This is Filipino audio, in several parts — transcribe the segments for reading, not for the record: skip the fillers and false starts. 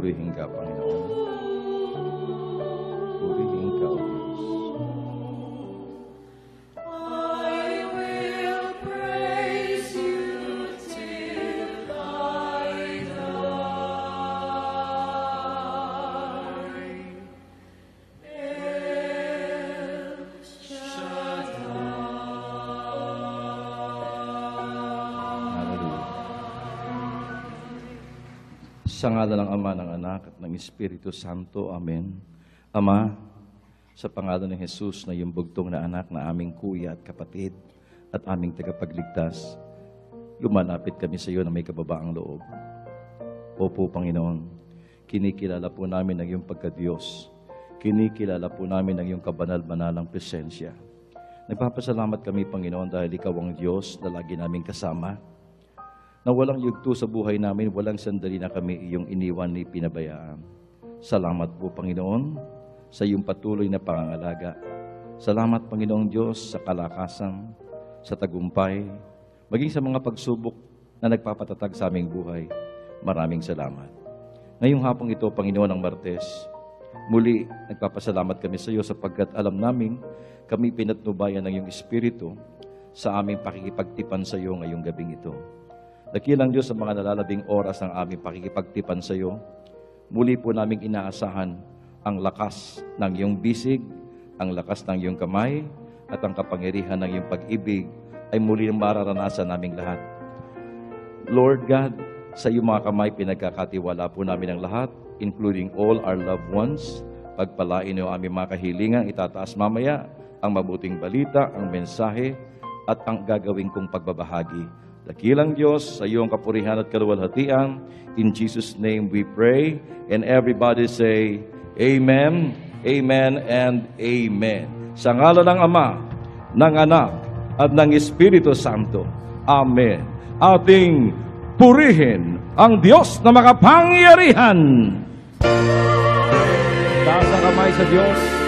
Purihin ka, Panginoon. Purihin ka, O Diyos. Sa ngalan ng Ama, ng Anak, at ng Espiritu Santo. Amen. Ama, sa pangalan ng Jesus na iyong bugtong na anak na aming kuya at kapatid at aming tagapagligtas, lumalapit kami sa iyo na may kababaang loob. Opo, Panginoon, kinikilala po namin ang iyong pagka-Diyos. Kinikilala po namin ang iyong kabanal-banalang presensya. Nagpapasalamat kami, Panginoon, dahil ikaw ang Diyos na lagi naming kasama, na walang yugto sa buhay namin, walang sandali na kami iyong iniwan ni pinabayaan. Salamat po, Panginoon, sa iyong patuloy na pangangalaga. Salamat, Panginoong Diyos, sa kalakasan, sa tagumpay, maging sa mga pagsubok na nagpapatatag sa aming buhay. Maraming salamat. Ngayong hapong ito, Panginoon ng Martes, muli nagpapasalamat kami sa iyo sapagkat alam namin kami pinatnubayan ng iyong Espiritu sa aming pakikipagtipan sa iyo ngayong gabing ito. Dakilang Diyos sa mga nalalabing oras ng aming pakikipagtipan sa iyo, muli po naming inaasahan ang lakas ng iyong bisig, ang lakas ng iyong kamay, at ang kapangyarihan ng iyong pag-ibig ay muli mararanasan naming lahat. Lord God, sa iyong mga kamay pinagkakatiwala po namin ang lahat, including all our loved ones. Pagpalain niyo aming mga kahilingan, itataas mamaya ang mabuting balita, ang mensahe, at ang gagawin kong pagbabahagi. Dakilang Diyos, sa iyong kapurihan at kaluwalhatian, in Jesus' name we pray, and everybody say, Amen, Amen, and Amen. Sa ngalan ng Ama, ng Anak, at ng Espiritu Santo. Amen. Ating purihin ang Diyos na makapangyarihan. Taas ang kamay sa Diyos.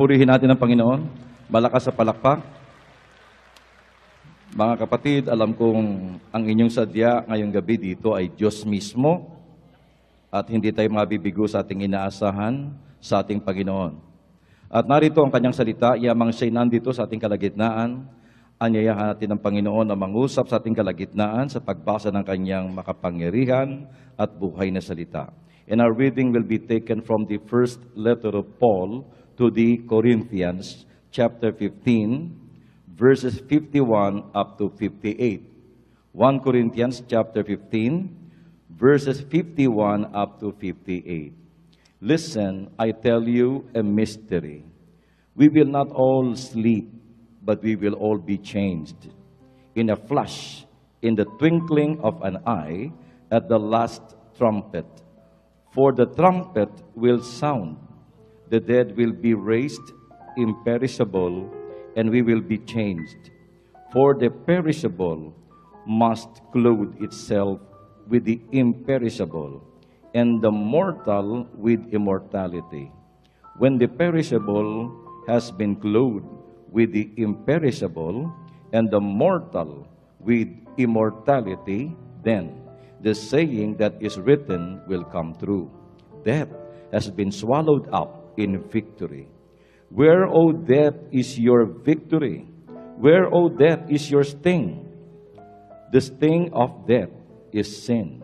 Purihin natin ang Panginoon. Malakas sa palakpak. Mga kapatid, alam kong ang inyong sadya ngayong gabi dito ay Diyos mismo at hindi tayo mabibigo sa ating inaasahan sa ating Panginoon. At narito ang kanyang salita, yamang siya'y nandito sa ating kalagitnaan. Anyayahan natin ang Panginoon na mangusap sa ating kalagitnaan sa pagbasa ng kanyang makapangyarihan at buhay na salita. And our reading will be taken from the first letter of Paul to the Corinthians, chapter 15, verses 51 up to 58. 1 Corinthians chapter 15, verses 51 up to 58. Listen, I tell you a mystery. We will not all sleep, but we will all be changed. In a flash, in the twinkling of an eye, at the last trumpet. For the trumpet will sound, the dead will be raised imperishable, and we will be changed. For the perishable must clothe itself with the imperishable, and the mortal with immortality. When the perishable has been clothed with the imperishable, and the mortal with immortality, then the saying that is written will come true. Death has been swallowed up in victory. Where, O death, is your victory? Where, O death, is your sting? The sting of death is sin,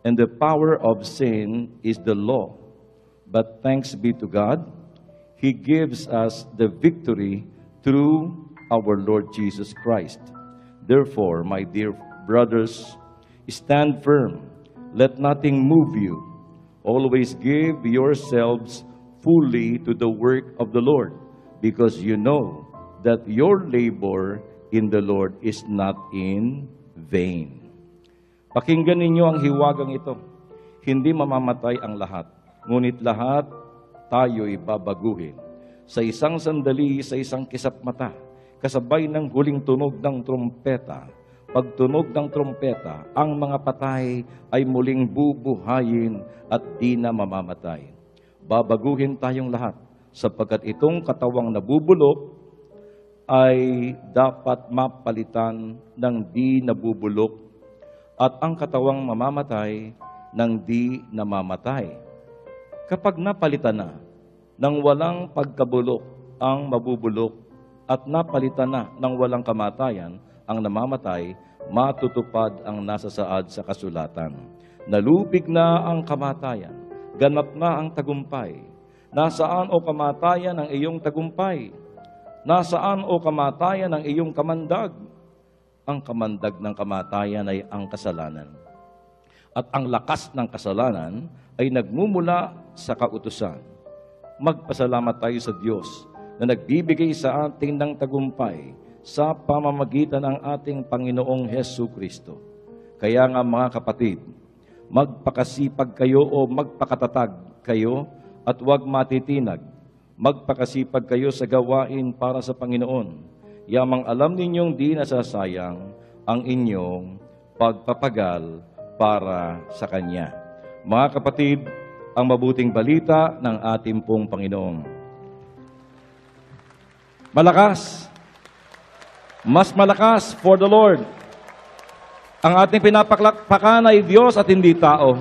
and the power of sin is the law. But thanks be to God, He gives us the victory through our Lord Jesus Christ. Therefore, my dear brothers, stand firm. Let nothing move you. Always give yourselves fully to the work of the Lord, because you know that your labor in the Lord is not in vain. Pakinggan ninyo ang hiwagang ito. Hindi mamamatay ang lahat, ngunit lahat tayo'y babaguhin. Sa isang sandali, sa isang kisap mata, kasabay ng huling tunog ng trumpeta. Pagtunog ng trumpeta, ang mga patay ay muling bubuhayin at di na mamamatay. Babaguhin tayong lahat, sapagkat itong katawang nabubulok ay dapat mapalitan ng di nabubulok at ang katawang mamamatay ng di namamatay. Kapag napalitan na ng walang pagkabulok ang mabubulok at napalitan na ng walang kamatayan ang namamatay, matutupad ang nasa saad sa kasulatan. Nalupig na ang kamatayan, ganap na ang tagumpay. Nasaan o kamatayan ang iyong tagumpay? Nasaan o kamatayan ang iyong kamandag? Ang kamandag ng kamatayan ay ang kasalanan. At ang lakas ng kasalanan ay nagmumula sa kautusan. Magpasalamat tayo sa Diyos na nagbibigay sa atin ng tagumpay sa pamamagitan ng ating Panginoong Hesu Kristo. Kaya nga mga kapatid, magpakasipag kayo o magpakatatag kayo at huwag matitinag. Magpakasipag kayo sa gawain para sa Panginoon. Yamang alam ninyong di nasasayang ang inyong pagpapagal para sa Kanya. Mga kapatid, ang mabuting balita ng ating pong Panginoon. Malakas, mas malakas for the Lord. Ang ating pinapakpakan ay Diyos at hindi tao.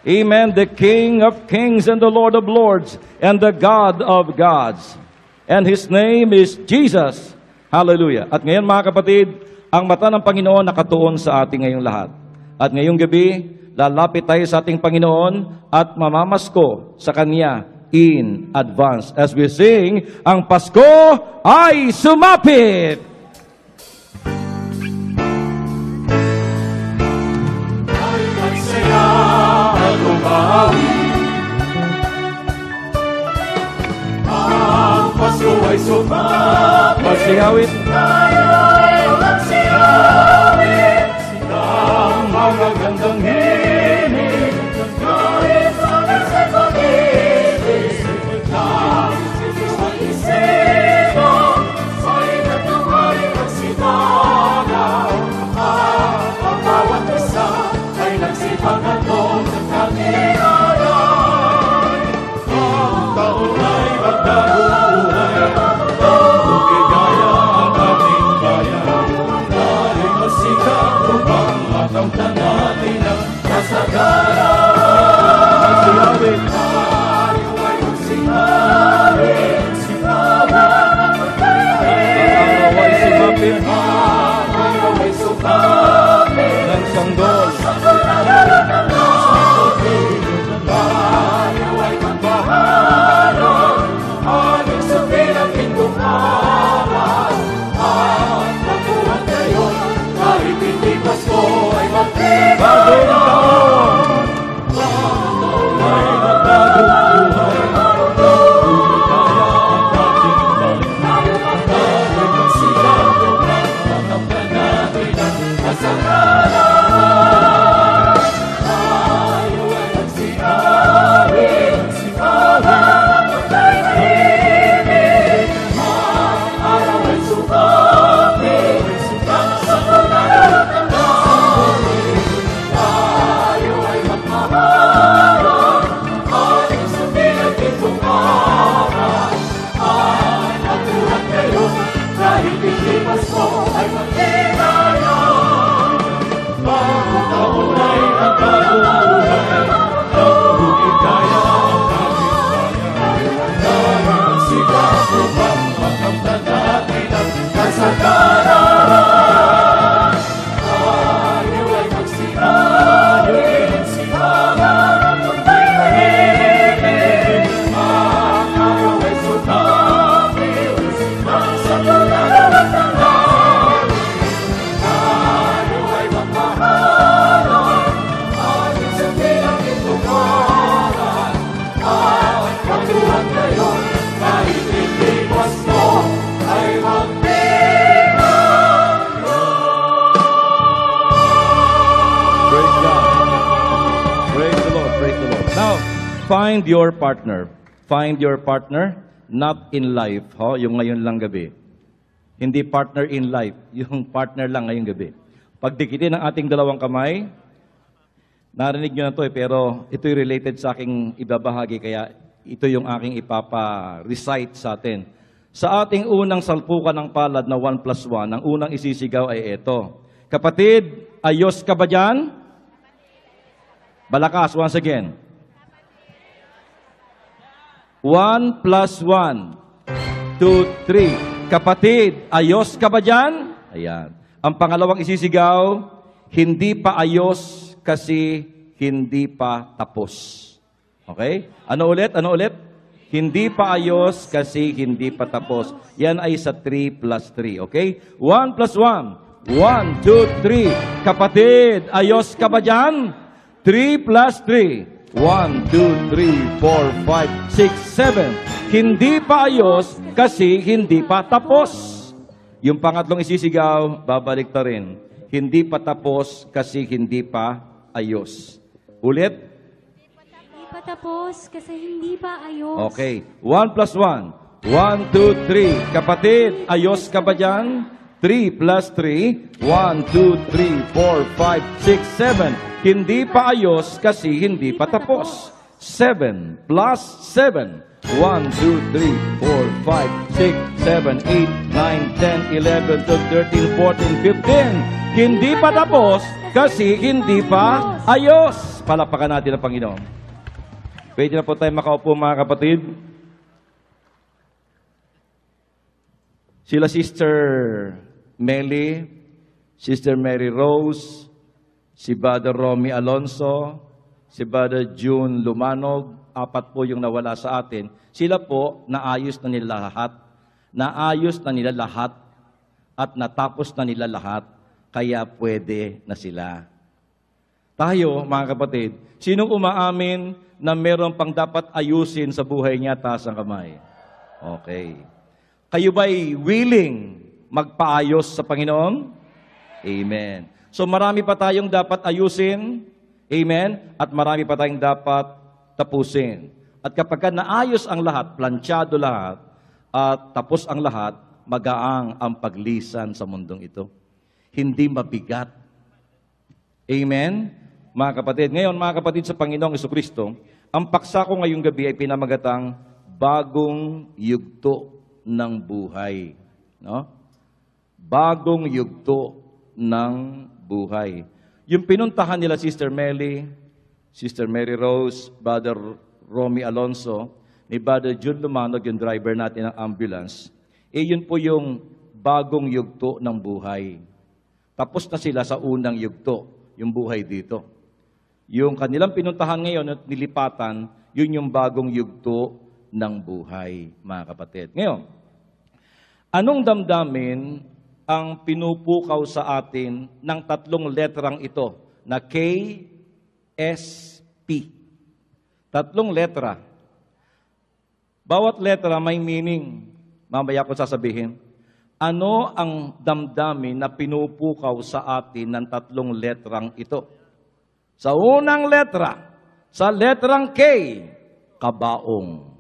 Amen. The King of Kings and the Lord of Lords and the God of Gods. And His name is Jesus. Hallelujah. At ngayon mga kapatid, ang mata ng Panginoon nakatuon sa ating ngayong lahat. At ngayong gabi, lalapit tayo sa ating Panginoon at mamamasko sa Kanya in advance. As we sing, ang Pasko ay sumapit! Ay magsaya at umawi, ang Pasko ay sumapit. Magsiyawit Tayo'y magsiyawit ng mga gandang hinig, kahit bakit sa pag-ibig ng isang isipan ay natuwa kasalanan. Tayo ay nagsinabi, simangan at tayo tahimik. Ang araw ay sumapit, sa pagdadalot ng langit. Tayo ay magmahalan, ating sabihin at itungaran. Ang pagdulat ngayon, kahit hindi pasko ay magkinayan. Bagong taon ay nagkakuluhan, ang lumigaya ang aming bayan. Tayo ang sigaw upang makamtan natin ang kasagaran. Tayo ay magsinabi, simangan at tayo tahimik. Ang araw ay sumapit, sa pagdadalot ng langit. Tayo ay magmahalan, ating sabihin ang itungaran. Ang pagduhat ngayon, kahit hindi pasko, ay Praise God. Praise the Lord. Praise the Lord. Now, find your partner. Find your partner, not in life. Yung ngayon lang gabi. Hindi partner in life. Yung partner lang ngayong gabi. Pagdikitin ang ating dalawang kamay, narinig nyo na to pero ito'y related sa aking ibabahagi, kaya ito yung aking ipapa-recite sa atin. Sa ating unang salpukan ng palad na 1 plus 1, ang unang isisigaw ay ito. Kapatid, ayos ka ba dyan? Balakas, once again. 1 plus 1. 2, 3. Kapatid, ayos ka ba dyan? Ayan. Ang pangalawang isisigaw, hindi pa ayos kasi hindi pa tapos. Okay? Ano ulit? Ano ulit? Hindi pa ayos kasi hindi pa tapos. Yan ay sa 3 plus 3. Okay? 1 plus 1. 1, 2, 3. Kapatid, ayos ka ba dyan? 3 plus 3. 1, 2, 3, 4, 5, 6, 7. Hindi pa ayos kasi hindi pa tapos. Yung pangatlong isisigaw, babalik ta rin. Hindi pa tapos kasi hindi pa ayos. Ulit? Hindi pa tapos kasi hindi pa ayos. Okay. 1 plus 1. 1, 2, 3. Kapatid, ayos ka ba dyan? 3 plus 3. 1, 2, 3, 4, 5, 6, 7. Hindi pa ayos kasi hindi pa tapos. 7 plus 7. 1, 2, 3, 4, 5, 6, 7, 8, 9, 10, 11, 12, 13, 14, 15. Hindi pa tapos kasi hindi pa ayos. Palapakan natin ang Panginoon. Pwede na po tayo makaupo mga kapatid. Sila Sister Melly, Sister Mary Rose, si Brother Romy Alonso, si Brother June Lumanog, 4 po yung nawala sa atin. Sila po, naayos na nila lahat. Naayos na nila lahat at natapos na nila lahat, kaya pwede na sila. Tayo, mga kapatid, sinong umaamin na meron pang dapat ayusin sa buhay niya? Taas ang kamay. Okay. Kayo ba'y willing magpaayos sa Panginoon? Amen. So marami pa tayong dapat ayusin. Amen. At marami pa tayong dapat tapusin. At kapag naayos ang lahat, planchado lahat, at tapos ang lahat, magaang ang paglisan sa mundong ito. Hindi mabigat. Amen? Mga kapatid, ngayon mga kapatid sa Panginoong Jesucristo, ang paksa ko ngayong gabi ay pinamagatang bagong yugto ng buhay. No? Bagong yugto ng buhay. Yung pinuntahan nila Sister Melly, Sister Mary Rose, Brother Romy Alonso, ni Brother Jude Lumanog, yung driver natin ng ambulance, yun po yung bagong yugto ng buhay. Tapos na sila sa unang yugto, yung buhay dito. Yung kanilang pinuntahan ngayon at nilipatan, yun yung bagong yugto ng buhay, mga kapatid. Ngayon, anong damdamin ang pinupukaw sa atin ng 3 letrang ito na KSP? 3 letra. Bawat letra may meaning. Mamaya ko sasabihin. Ano ang damdamin na pinupukaw sa atin ng tatlong letrang ito? Sa unang letra, sa letrang K, kabaong.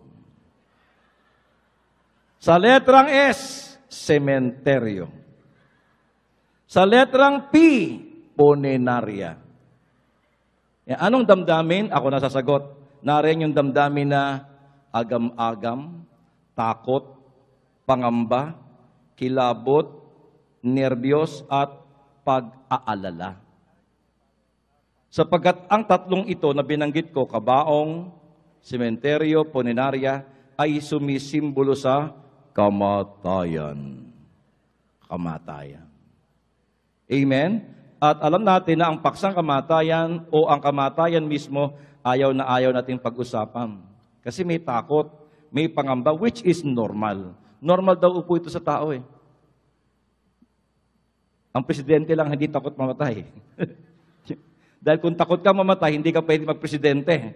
Sa letrang S, sementeryo. Sa letrang P, ponenarya. Yan, anong damdamin? Ako na sasagot. Nariyan yung damdamin na agam-agam, takot, pangamba, kilabot, nerbiyos, at pag-aalala. Sapagkat ang tatlong ito na binanggit ko, kabaong, sementeryo, ponenarya, ay sumisimbolo sa kamatayan. Kamatayan. Amen? At alam natin na ang paksang kamatayan o ang kamatayan mismo, ayaw na ayaw nating pag-usapan. Kasi may takot, may pangamba, which is normal. Normal daw po ito sa tao eh. Ang presidente lang hindi takot mamatay. Dahil kung takot ka mamatay, hindi ka pwede magpresidente.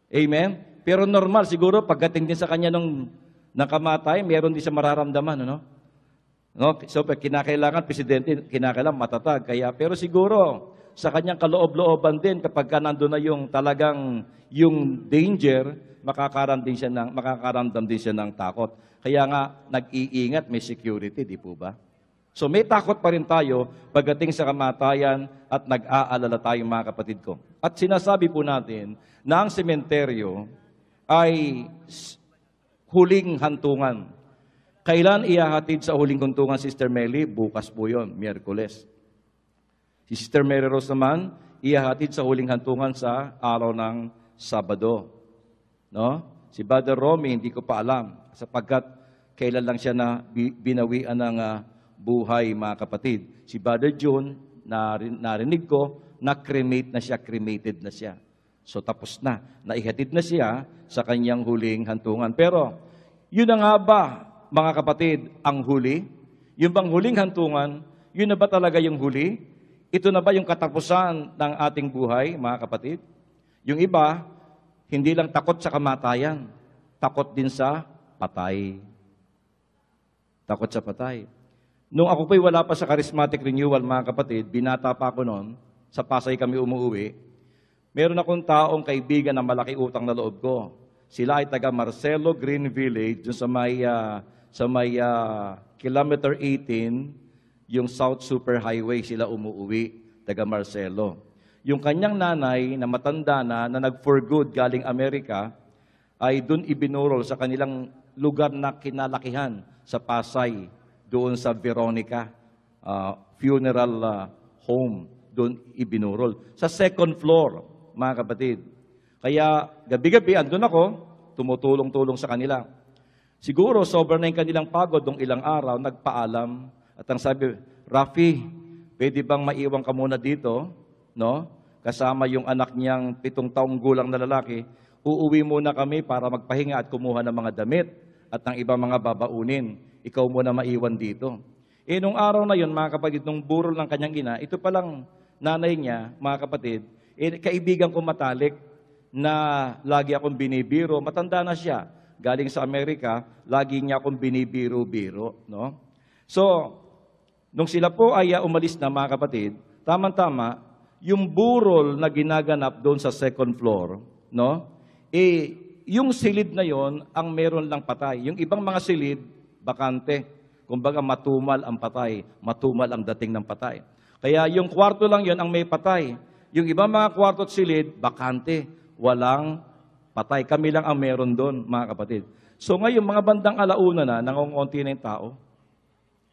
Amen? Pero normal, siguro, pagdating din sa kanya nung nakamatay, meron din siya mararamdaman, ano? No? So, kinakailangan, presidente, kinakailangan matatag. Kaya, pero siguro, sa kanyang kaloob-looban din, kapag ka nandun na yung talagang, yung danger, makakaramdam din siya ng takot. Kaya nga, nag-iingat, may security, di po ba? So may takot pa rin tayo pagdating sa kamatayan at nag-aalala tayong mga kapatid ko. At sinasabi po natin na ang sementeryo ay huling hantungan. Kailan ihahatid sa huling hantungan, Sister Melly? Bukas po yun, Miyerkules. Si Sister Mary Rose naman, ihahatid sa huling hantungan sa araw ng Sabado. No? Si Brother Romy, hindi ko pa alam, sapagkat kailan lang siya na binawian ng buhay, mga kapatid. Si Brother John, narinig ko, na-cremate na siya, cremated na siya. So tapos na, naihatid na siya sa kanyang huling hantungan. Pero, yun na nga ba, mga kapatid, ang huli? Yung bang huling hantungan, yun na ba talaga yung huli? Ito na ba yung katapusan ng ating buhay, mga kapatid? Yung iba, hindi lang takot sa kamatayan, takot din sa patay. Takot sa patay. Nung ako po'y wala pa sa charismatic renewal, mga kapatid, binata pa ako noon, sa Pasay kami umuwi, meron akong taong kaibigan na malaki utang na loob ko. Sila ay taga Marcelo Green Village, dun sa may kilometer 18, yung South Super Highway, sila umuwi, taga Marcelo. Yung kanyang nanay na matanda na nag-for good galing Amerika, ay dun ibinurol sa kanilang lugar na kinalakihan sa Pasay, doon sa Veronica funeral home, doon ibinurol. Sa second floor, mga kapatid. Kaya gabi-gabi, andun ako, tumutulong-tulong sa kanila. Siguro, sobrang na yung kanilang pagod nung ilang araw, nagpaalam. At ang sabi, Rafi, pwede bang maiwan ka muna dito? No? Kasama yung anak niyang 7 taong gulang na lalaki. Uuwi muna kami para magpahinga at kumuha ng mga damit at ng ibang mga babaunin. Ikaw muna maiwan dito. Nung araw na yon, mga kapatid, nung burol ng kanyang ina, ito palang nanay niya, mga kapatid, kaibigan ko matalik na lagi akong binibiro. Matanda na siya. Galing sa Amerika, lagi niya akong binibiro-biro. No? So, nung sila po ay umalis na, mga kapatid, tama-tama, yung burol na ginaganap doon sa second floor, no? Yung silid na yon ang meron lang patay. Yung ibang mga silid, bakante. Kumbaga matumal ang patay, matumal ang dating ng patay. Kaya yung kwarto lang yon ang may patay. Yung ibang mga kwarto at silid, bakante, walang patay. Kami lang ang meron doon, mga kapatid. So ngayon, mga bandang alauna na, nangungonti na yung tao.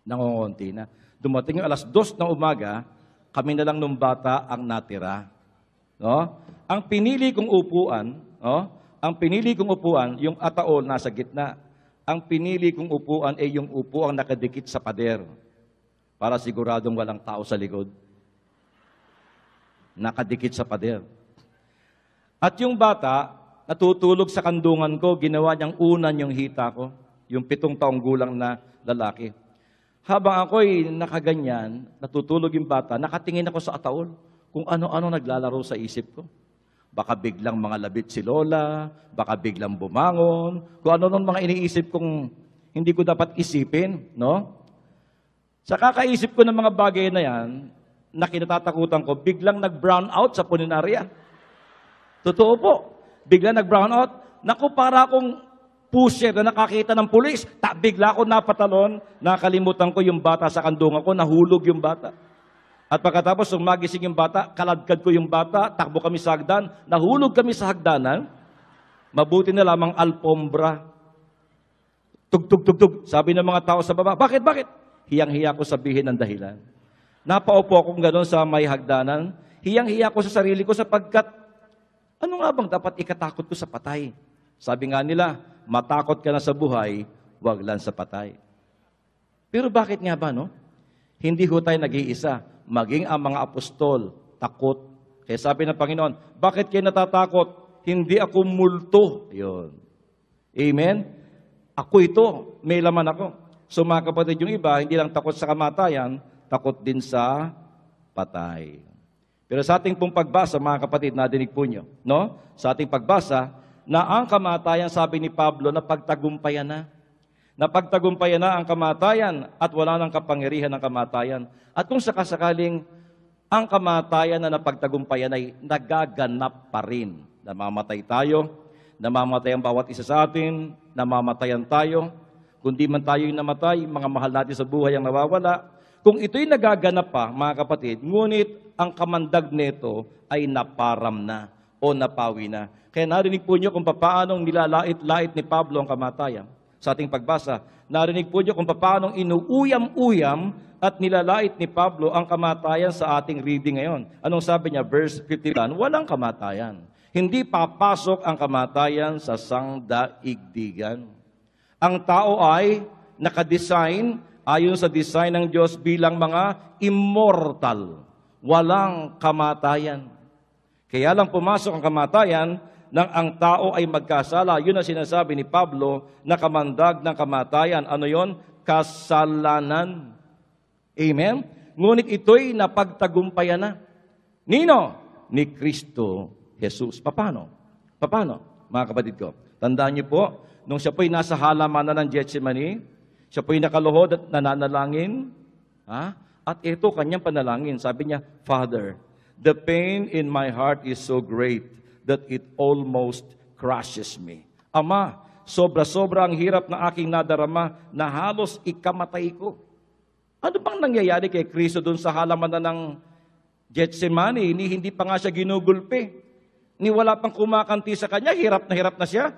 Nangungonti na. Dumating yung 2:00 ng umaga, kami na lang nung bata ang natira. No? Ang pinili kong upuan, yung ataol nasa gitna. Ang pinili kong upuan ay yung upuan nakadikit sa pader para siguradong walang tao sa likod. Nakadikit sa pader. At yung bata, natutulog sa kandungan ko, ginawa niyang unan yung hita ko, yung 7 taong gulang na lalaki. Habang ako'y nakaganyan, natutulog yung bata, nakatingin ako sa ataol kung ano-ano naglalaro sa isip ko. Baka biglang mga labit si Lola, baka biglang bumangon, kung ano-ano mga iniisip kong hindi ko dapat isipin, no? Sa kakaisip ko ng mga bagay na yan, na kinatatakutan ko, biglang nag-brown out sa puninarya. Totoo po. Biglang nag-brown out. Naku, para akong pusher na nakakita ng pulis. Bigla ako napatalon, nakalimutan ko yung bata sa kandungan ko, nahulog yung bata. At pagkatapos, nung magising yung bata, kaladkad ko yung bata, takbo kami sa hagdan, nahulog kami sa hagdanan, mabuti na lamang alpombra. Tug, tug, tug, tug. Sabi ng mga tao sa baba, bakit? Hiyang-hiya ko sabihin ang dahilan. Napaupo akong gano'n sa may hagdanan, hiyang-hiya ko sa sarili ko sapagkat, ano nga bang dapat ikatakot ko sa patay? Sabi nga nila, matakot ka na sa buhay, wag lang sa patay. Pero bakit nga ba, no? Hindi ho tayo nag-iisa. Maging ang mga apostol, takot. Kaya sabi ng Panginoon, bakit kayo natatakot? Hindi ako multo. Yun. Amen? Ako ito, may laman ako. So mga kapatid, yung iba, hindi lang takot sa kamatayan, takot din sa patay. Pero sa ating pong pagbasa, mga kapatid, nadinig po nyo, no? Sa ating pagbasa, na ang kamatayan, sabi ni Pablo, na pagtagumpayan na. Napagtagumpayan na ang kamatayan at wala nang kapangyarihan ng kamatayan. At kung sakasakaling ang kamatayan na napagtagumpayan ay nagaganap pa rin. Namamatay tayo, namamatay ang bawat isa sa atin, namamatayan tayo. Kung di man tayo yung namatay, mga mahal natin sa buhay ang nawawala. Kung ito'y nagaganap pa, mga kapatid, ngunit ang kamandag nito ay naparam na o napawi na. Kaya narinig po nyo kung paano nilalait-lait ni Pablo ang kamatayan. Sa ating pagbasa, narinig po nyo kung paano inuuyam-uyam at nilalait ni Pablo ang kamatayan sa ating reading ngayon. Anong sabi niya? Verse 51, walang kamatayan. Hindi papasok ang kamatayan sa sangdaigdigan. Ang tao ay nakadesign ayon sa design ng Diyos bilang mga immortal. Walang kamatayan. Kaya lang pumasok ang kamatayan nang ang tao ay magkasala. Yun ang sinasabi ni Pablo na kamandag ng kamatayan. Ano yon? Kasalanan. Amen? Ngunit ito'y napagtagumpayan na. Nino? Ni Kristo Jesus. Paano? Mga kapatid ko? Tandaan niyo po, nung siya po'y nasa halamanan ng Gethsemane, siya po'y nakaluhod at nananalangin. At ito kanyang panalangin. Sabi niya, Father, the pain in my heart is so great that it almost crushes me. Ama, sobra-sobra ang hirap na aking nadarama na halos ikamatay ko. Ano bang nangyayari kay Kristo doon sa halamanan ng Gethsemane? Hindi pa nga siya ginugulpi. Ni wala pang kumakanti sa kanya, hirap na siya.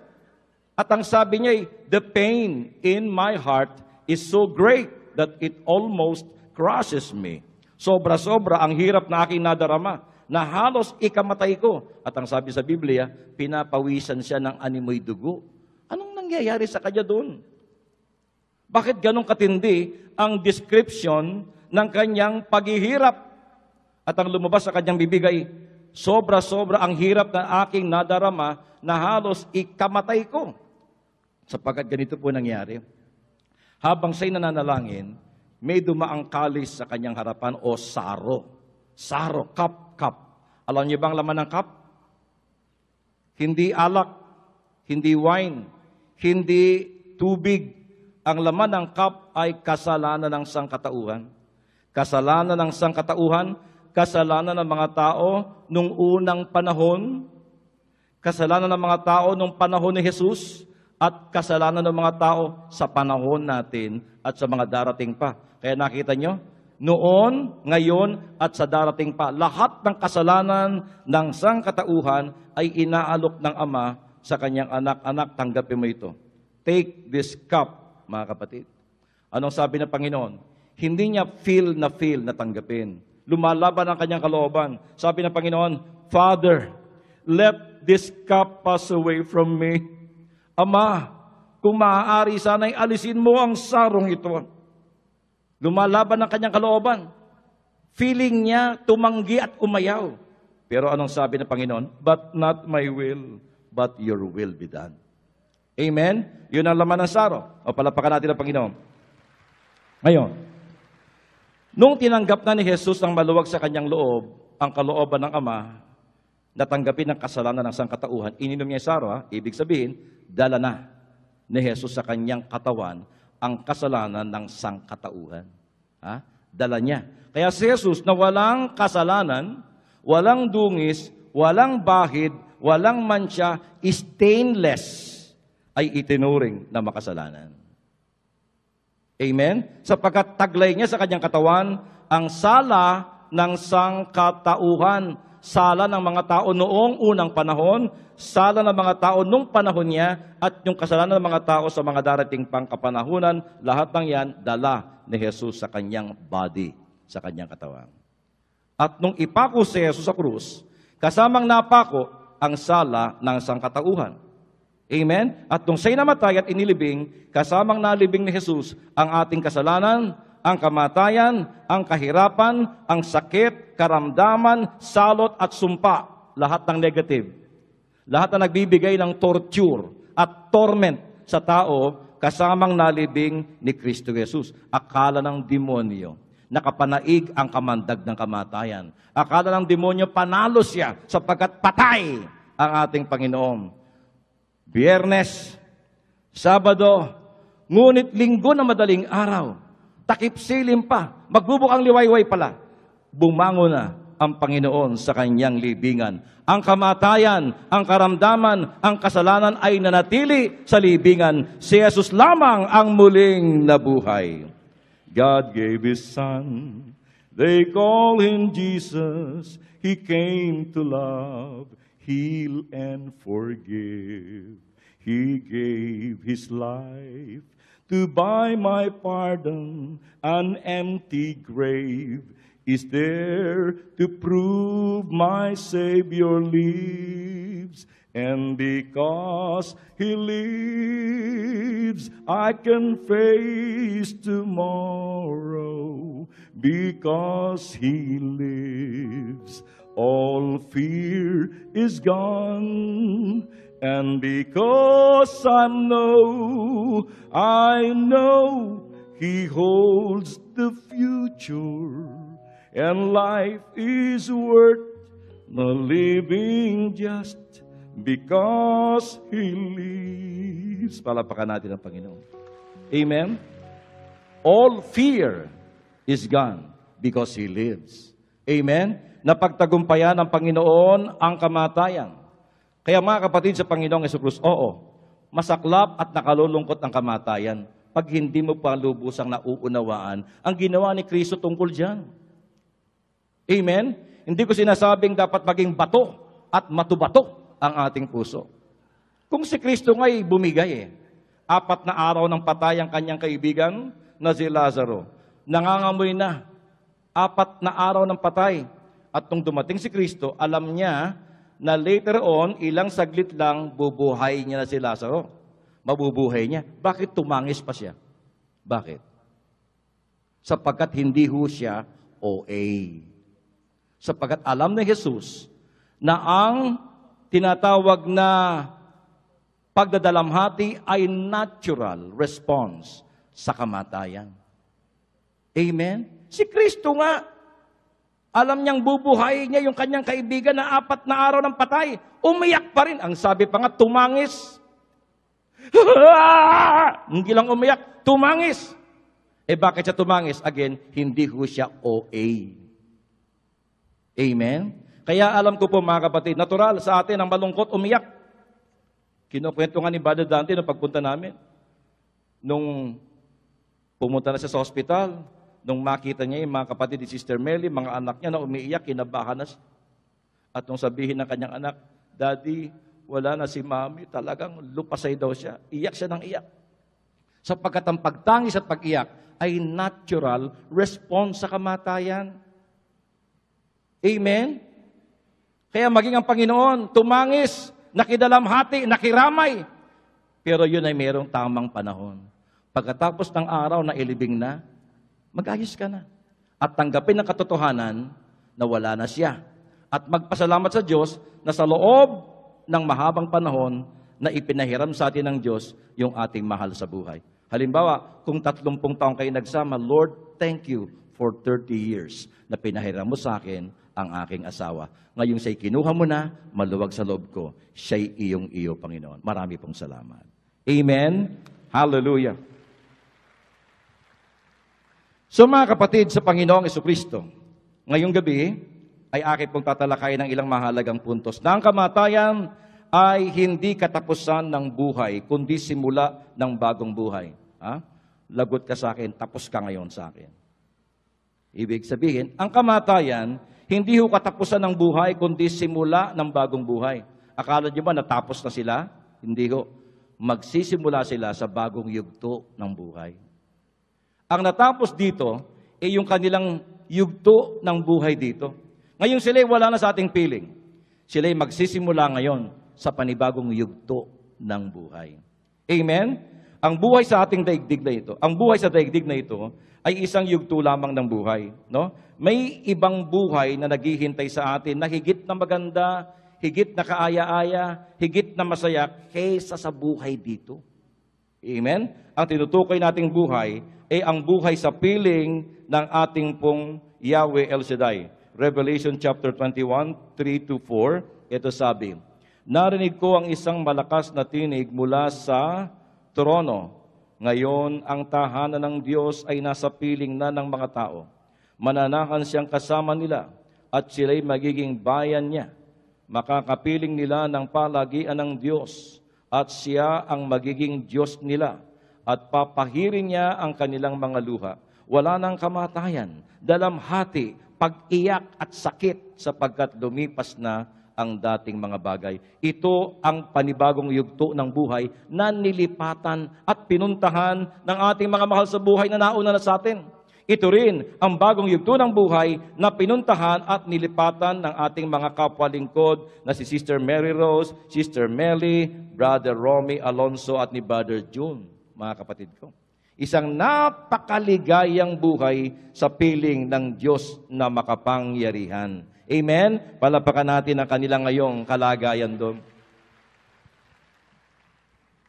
At ang sabi niya, the pain in my heart is so great that it almost crushes me. Sobra-sobra ang hirap na aking nadarama na halos ikamatay ko. At ang sabi sa Biblia, pinapawisan siya ng animoy dugo. Anong nangyayari sa kanya doon? Bakit ganong katindi ang description ng kanyang paghihirap? At ang lumabas sa kanyang bibigay, sobra-sobra ang hirap na aking nadarama na halos ikamatay ko. Sapagkat ganito po nangyari. Habang siya'y nananalangin, may dumaang kalis sa kanyang harapan o saro. Saro, cup. Alam niyo bang laman ng cup? Hindi alak, hindi wine, hindi tubig. Ang laman ng cup ay kasalanan ng sangkatauhan. Kasalanan ng sangkatauhan, kasalanan ng mga tao nung unang panahon, kasalanan ng mga tao nung panahon ni Jesus, at kasalanan ng mga tao sa panahon natin at sa mga darating pa. Kaya nakita nyo, noon, ngayon, at sa darating pa, lahat ng kasalanan ng sangkatauhan ay inaalok ng Ama sa kanyang anak. Anak, tanggapin mo ito. Take this cup, mga kapatid. Anong sabi ng Panginoon? Hindi niya feel na tanggapin. Lumalaban ang kanyang kalooban. Sabi ng Panginoon, Father, let this cup pass away from me. Ama, kung maaari, sana'y alisin mo ang sarong ito. Lumalaban ang kanyang kalooban. Feeling niya, tumanggi at umayaw. Pero anong sabi ng Panginoon? But not my will, but your will be done. Amen? Yun ang laman ng saro. O palapakan natin ang Panginoon. Ngayon, nung tinanggap na ni Jesus ang maluwag sa kanyang loob, ang kalooban ng Ama, natanggapin ang kasalanan ng sangkatauhan, ininom niya yung saro, ibig sabihin, dala na ni Jesus sa kanyang katawan ang kasalanan ng sangkatauhan. Ha? Dala niya. Kaya si Jesus na walang kasalanan, walang dungis, walang bahid, walang mancha, stainless, ay itinuring na makasalanan. Amen? Sapagkat taglay niya sa kanyang katawan ang sala ng sangkatauhan, sala ng mga tao noong unang panahon, sala ng mga tao nung panahon niya, at yung kasalanan ng mga tao sa mga darating pang kapanahunan, lahat ng yan, dala ni Jesus sa kanyang body, sa kanyang katawan. At nung ipako si Jesus sa krus, kasamang napako ang sala ng sangkatauhan. Amen? At nung siya'y namatay at inilibing, kasamang nalibing ni Jesus ang ating kasalanan, ang kamatayan, ang kahirapan, ang sakit, karamdaman, salot at sumpa. Lahat ng negative. Lahat na nagbibigay ng torture at torment sa tao, kasamang nalibing ni Kristo Jesus. Akala ng demonyo, nakapanaig ang kamandag ng kamatayan. Akala ng demonyo, panalo siya sapagkat patay ang ating Panginoon. Biyernes, Sabado, ngunit Linggo na madaling araw, takip silim pa, magbubukang liwayway pala, bumangon na ang Panginoon sa kanyang libingan. Ang kamatayan, ang karamdaman, ang kasalanan ay nanatili sa libingan. Si Jesus lamang ang muling nabuhay. God gave His Son, they call Him Jesus. He came to love, heal, and forgive. He gave His life to buy my pardon. An empty grave is there to prove my Savior lives. And because He lives, I can face tomorrow. Because He lives, all fear is gone. And because I know He holds the future, and life is worth the living just because He lives. Palapakan natin ang Panginoon. Amen? All fear is gone because He lives. Amen? Napagtagumpayan ng Panginoon ang kamatayan. Kaya mga kapatid sa Panginoong Jesucristo, oo, masaklap at nakalulungkot ang kamatayan pag hindi mo pa lubusang nauunawaan ang ginawa ni Kristo tungkol dyan. Amen? Hindi ko sinasabing dapat maging bato at matubato ang ating puso. Kung si Kristo nga'y bumigay 4 na araw ng patay ang kanyang kaibigan na si Lazaro. Nangangamoy na 4 na araw ng patay. At nung dumating si Kristo, alam niya na later on, ilang saglit lang, bubuhay niya na si Lazaro. Mabubuhay niya. Bakit tumangis pa siya? Bakit? Sapagkat hindi ho siya OA. Sapagkat alam ni Jesus na ang tinatawag na pagdadalamhati ay natural response sa kamatayan. Amen? Si Kristo nga, alam niyang bubuhay niya yung kanyang kaibigan na 4 na araw ng patay. Umiyak pa rin. Ang sabi pa nga, tumangis. Hindi lang umiyak, tumangis. Bakit siya tumangis? Again, hindi ho siya OA. Amen? Kaya alam ko po mga kapatid, natural sa atin ang malungkot, umiyak. Kinukwento nga ni Brother Dante nung pagpunta namin. Nung pumunta na siya sa hospital, nung makita niya yung mga kapatid ni Sister Melly, mga anak niya na umiiyak, kinabahan na siya. At nung sabihin ng kanyang anak, Daddy, wala na si Mami, talagang lupasay daw siya. Iyak siya ng iyak. Sapagkat ang pagtangis at pag-iyak ay natural response sa kamatayan. Amen? Kaya maging ang Panginoon, tumangis, nakidalamhati, nakiramay. Pero yun ay mayroong tamang panahon. Pagkatapos ng araw na ilibing na, mag-ayos ka na. At tanggapin ang katotohanan na wala na siya. At magpasalamat sa Diyos na sa loob ng mahabang panahon na ipinahiram sa atin ng Diyos yung ating mahal sa buhay. Halimbawa, kung 30 taong kayo nagsama, Lord, thank you for 30 years na pinahiram mo sa akin ang aking asawa. Ngayong siya'y kinuha mo na, maluwag sa loob ko, siya'y iyong-iyo, Panginoon. Marami pong salamat. Amen? Hallelujah. So mga kapatid sa Panginoong Jesucristo, ngayong gabi ay akin pong tatalakayin ng ilang mahalagang puntos na ang kamatayan ay hindi katapusan ng buhay, kundi simula ng bagong buhay. Ha? Lagot ka sa akin, tapos ka ngayon sa akin. Ibig sabihin, ang kamatayan, hindi ho katapusan ng buhay, kundi simula ng bagong buhay. Akala niyo ba natapos na sila? Hindi ho. Magsisimula sila sa bagong yugto ng buhay. Ang natapos dito ay yung kanilang yugto ng buhay dito. Ngayon sila wala na sa ating piling. Sila magsisimula ngayon sa panibagong yugto ng buhay. Amen? Ang buhay sa ating daigdig na ito, ang buhay sa daigdig na ito ay isang yugto lamang ng buhay. No? May ibang buhay na naghihintay sa atin na higit na maganda, higit na kaaya-aya, higit na masaya kaysa sa buhay dito. Amen? Ang tinutukoy nating buhay ay ang buhay sa piling ng ating pong Yahweh El Shaddai. Revelation chapter 21, 3-4, ito sabi, narinig ko ang isang malakas na tinig mula sa trono. Ngayon, ang tahanan ng Diyos ay nasa piling na ng mga tao. Mananahan siyang kasama nila at sila'y magiging bayan niya. Makakapiling nila ng palagian ng Diyos at siya ang magiging Diyos nila at papahirin niya ang kanilang mga luha. Wala nang kamatayan, dalamhati, pag-iyak at sakit sapagkat lumipas na ang dating mga bagay. Ito ang panibagong yugto ng buhay na nilipatan at pinuntahan ng ating mga mahal sa buhay na nauna na sa atin. Ito rin ang bagong yugto ng buhay na pinuntahan at nilipatan ng ating mga kapwa-lingkod na si Sister Mary Rose, Sister Melly, Brother Romy Alonso at ni Brother June, mga kapatid ko. Isang napakaligayang buhay sa piling ng Diyos na makapangyarihan. Amen? Palapakan natin ang kanilang ngayong kalagayan doon.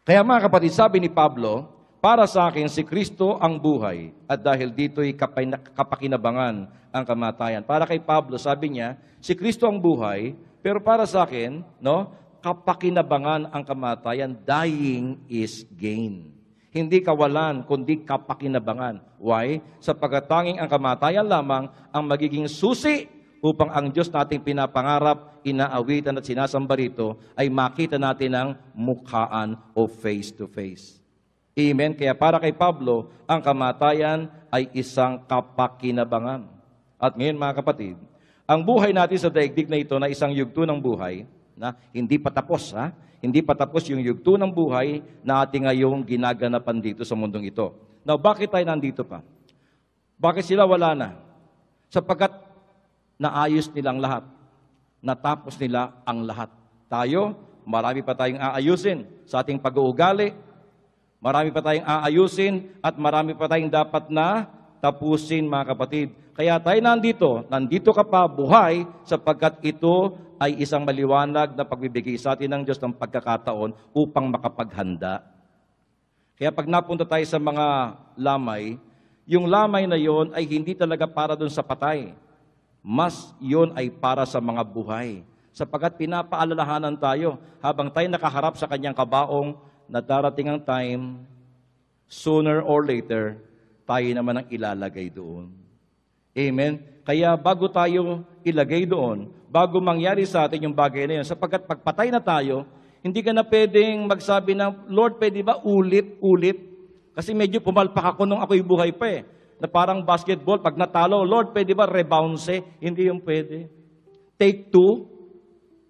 Kaya mga kapatid, sabi ni Pablo, para sa akin si Kristo ang buhay at dahil dito'y kapakinabangan ang kamatayan. Para kay Pablo, sabi niya, si Kristo ang buhay, pero para sa akin, no, kapakinabangan ang kamatayan, dying is gain. Hindi kawalan, kundi kapakinabangan. Why? Sapagkat tanging ang kamatayan lamang ang magiging susi upang ang Diyos nating pinapangarap, inaawitan at sinasamba rito ay makita natin ang mukhaan o face to face. Amen? Kaya para kay Pablo, ang kamatayan ay isang kapakinabangan. At ngayon mga kapatid, ang buhay natin sa daigdig na ito na isang yugto ng buhay, na hindi pa tapos, ha? Hindi pa tapos yung yugto ng buhay na ating ngayong ginaganapan dito sa mundong ito. Now, bakit tayo nandito pa? Bakit sila wala na? Sapagkat naayos nilang lahat. Natapos nila ang lahat. Tayo, marami pa tayong aayusin sa ating pag-uugali. Marami pa tayong aayusin at marami pa tayong dapat na tapusin, mga kapatid. Kaya tayo nandito ka pa buhay sapagkat ito ay isang maliwanag na pagbibigay sa atin ng Diyos ng pagkakataon upang makapaghanda. Kaya pag napunta tayo sa mga lamay, yung lamay na yon ay hindi talaga para dun sa patay. Mas yon ay para sa mga buhay. Sapagkat pinapaalalahanan tayo habang tayo nakaharap sa kanyang kabaong na darating ang time, sooner or later, tayo naman ang ilalagay doon. Amen? Kaya bago tayo ilagay doon, bago mangyari sa atin yung bagay na yun, sapagkat pagpatay na tayo, hindi ka na pwedeng magsabi na, Lord, pwede ba ulit? Kasi medyo pumalpak ako nung ako'y buhay pa eh. Na parang basketball, pag natalo, Lord, pwede ba rebounce? Hindi yung pwede. Take two,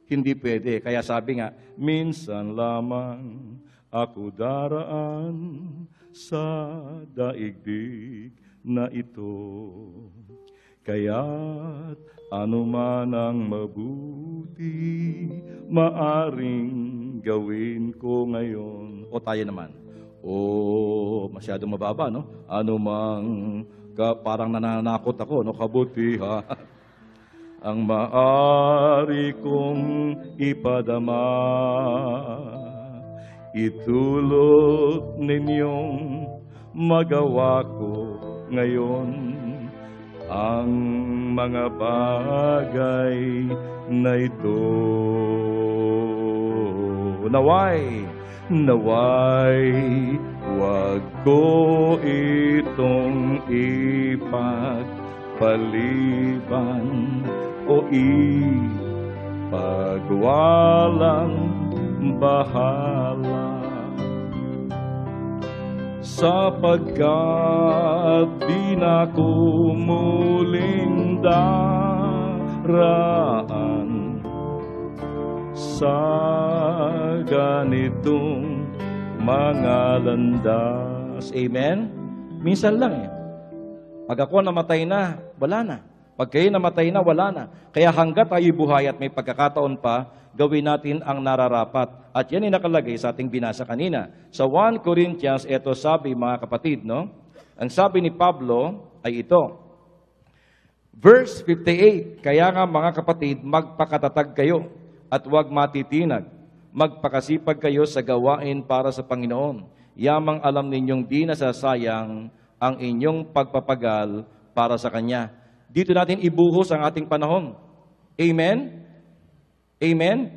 hindi pwede. Kaya sabi nga, minsan lamang ako daraan sa daigdig na ito. Kaya't anuman ang mabuti, maaring gawin ko ngayon. O tayo naman. O masyadong mababa, no? Anumang parang nananakot ako, no? Kabutihan. Ang maari kong ipadama, itulot ninyong magawa ko ngayon ang mga bagay na ito. Naway Huwag ko itong ipagpaliban o ipagwalang bahala, sapagkat di na ko muling daraan sa ganitong mga landas. Amen? Minsan lang eh. Pag ako namatay na, wala na. Pag kayo namatay na, wala na. Kaya hanggat tayo buhay at may pagkakataon pa, gawin natin ang nararapat. At yan ay nakalagay sa ating binasa kanina. Sa 1 Corinthians, ito sabi mga kapatid, no? Ang sabi ni Pablo ay ito. Verse 58, kaya nga mga kapatid, magpakatatag kayo at huwag matitinag. Magpakasipag kayo sa gawain para sa Panginoon. Yamang alam ninyong di nasasayang ang inyong pagpapagal para sa Kanya. Dito natin ibuhos ang ating panahon. Amen? Amen?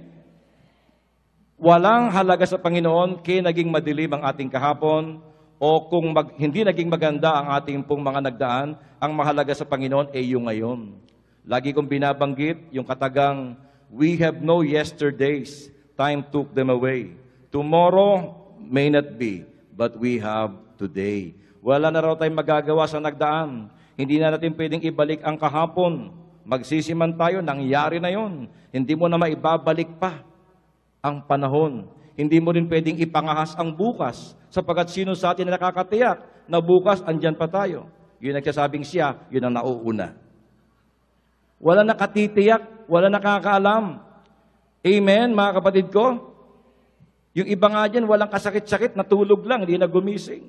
Walang halaga sa Panginoon kaya naging madilim ang ating kahapon o kung hindi naging maganda ang ating pong mga nagdaan, ang mahalaga sa Panginoon ay yung ngayon. Lagi kong binabanggit yung katagang, we have no yesterdays, time took them away. Tomorrow may not be, but we have today. Wala na raw tayong magagawa sa nagdaan. Hindi na natin pwedeng ibalik ang kahapon. Magsisiman tayo, nangyari na yon. Hindi mo na maibabalik pa ang panahon. Hindi mo rin pwedeng ipangahas ang bukas, sapagkat sino sa atin na nakakatiyak na bukas andyan pa tayo. Yun nagsasabing siya, yun ang nauuna. Wala nakatitiyak, wala nakakaalam. Amen, mga kapatid ko? Yung iba nga dyan, walang kasakit-sakit, natulog lang, hindi na gumising.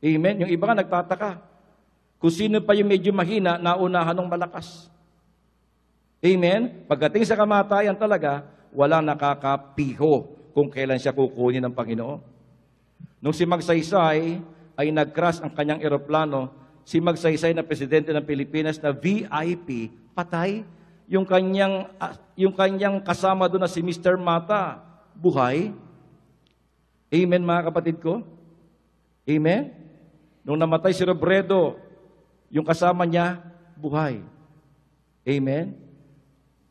Amen, yung iba nga nagtataka. Kung sino pa yung medyo mahina, naunahan ng malakas. Amen? Pagdating sa kamatayan talaga, walang nakakapiho kung kailan siya kukunin ng Panginoon. Nung si Magsaysay ay nag-crash ang kanyang eroplano, si Magsaysay na presidente ng Pilipinas na VIP, patay. Yung kanyang kasama doon na si Mr. Mata, buhay. Amen, mga kapatid ko? Amen? Nung namatay si Robredo, yung kasama niya, buhay. Amen?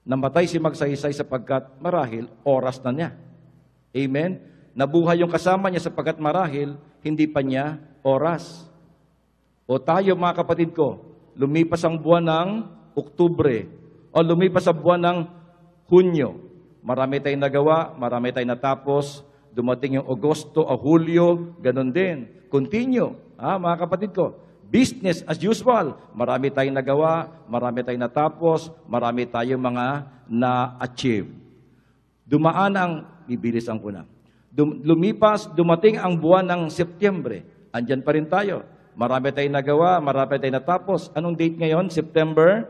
Namatay si Magsaysay sapagkat marahil, oras na niya. Amen? Nabuhay yung kasama niya sapagkat marahil, hindi pa niya oras. O tayo mga kapatid ko, lumipas ang buwan ng Oktubre, o lumipas ang buwan ng Hunyo. Marami tayong nagawa, marami tayong natapos, dumating yung Agosto o Hulyo, ganun din. Continue, mga kapatid ko. Business as usual. Marami tayong nagawa, marami tayong natapos, marami tayong mga na-achieve. Dumaan ang, bibilisan ko na. Lumipas, dumating ang buwan ng Setyembre. Andyan pa rin tayo. Marami tayong nagawa, marami tayong natapos. Anong date ngayon? September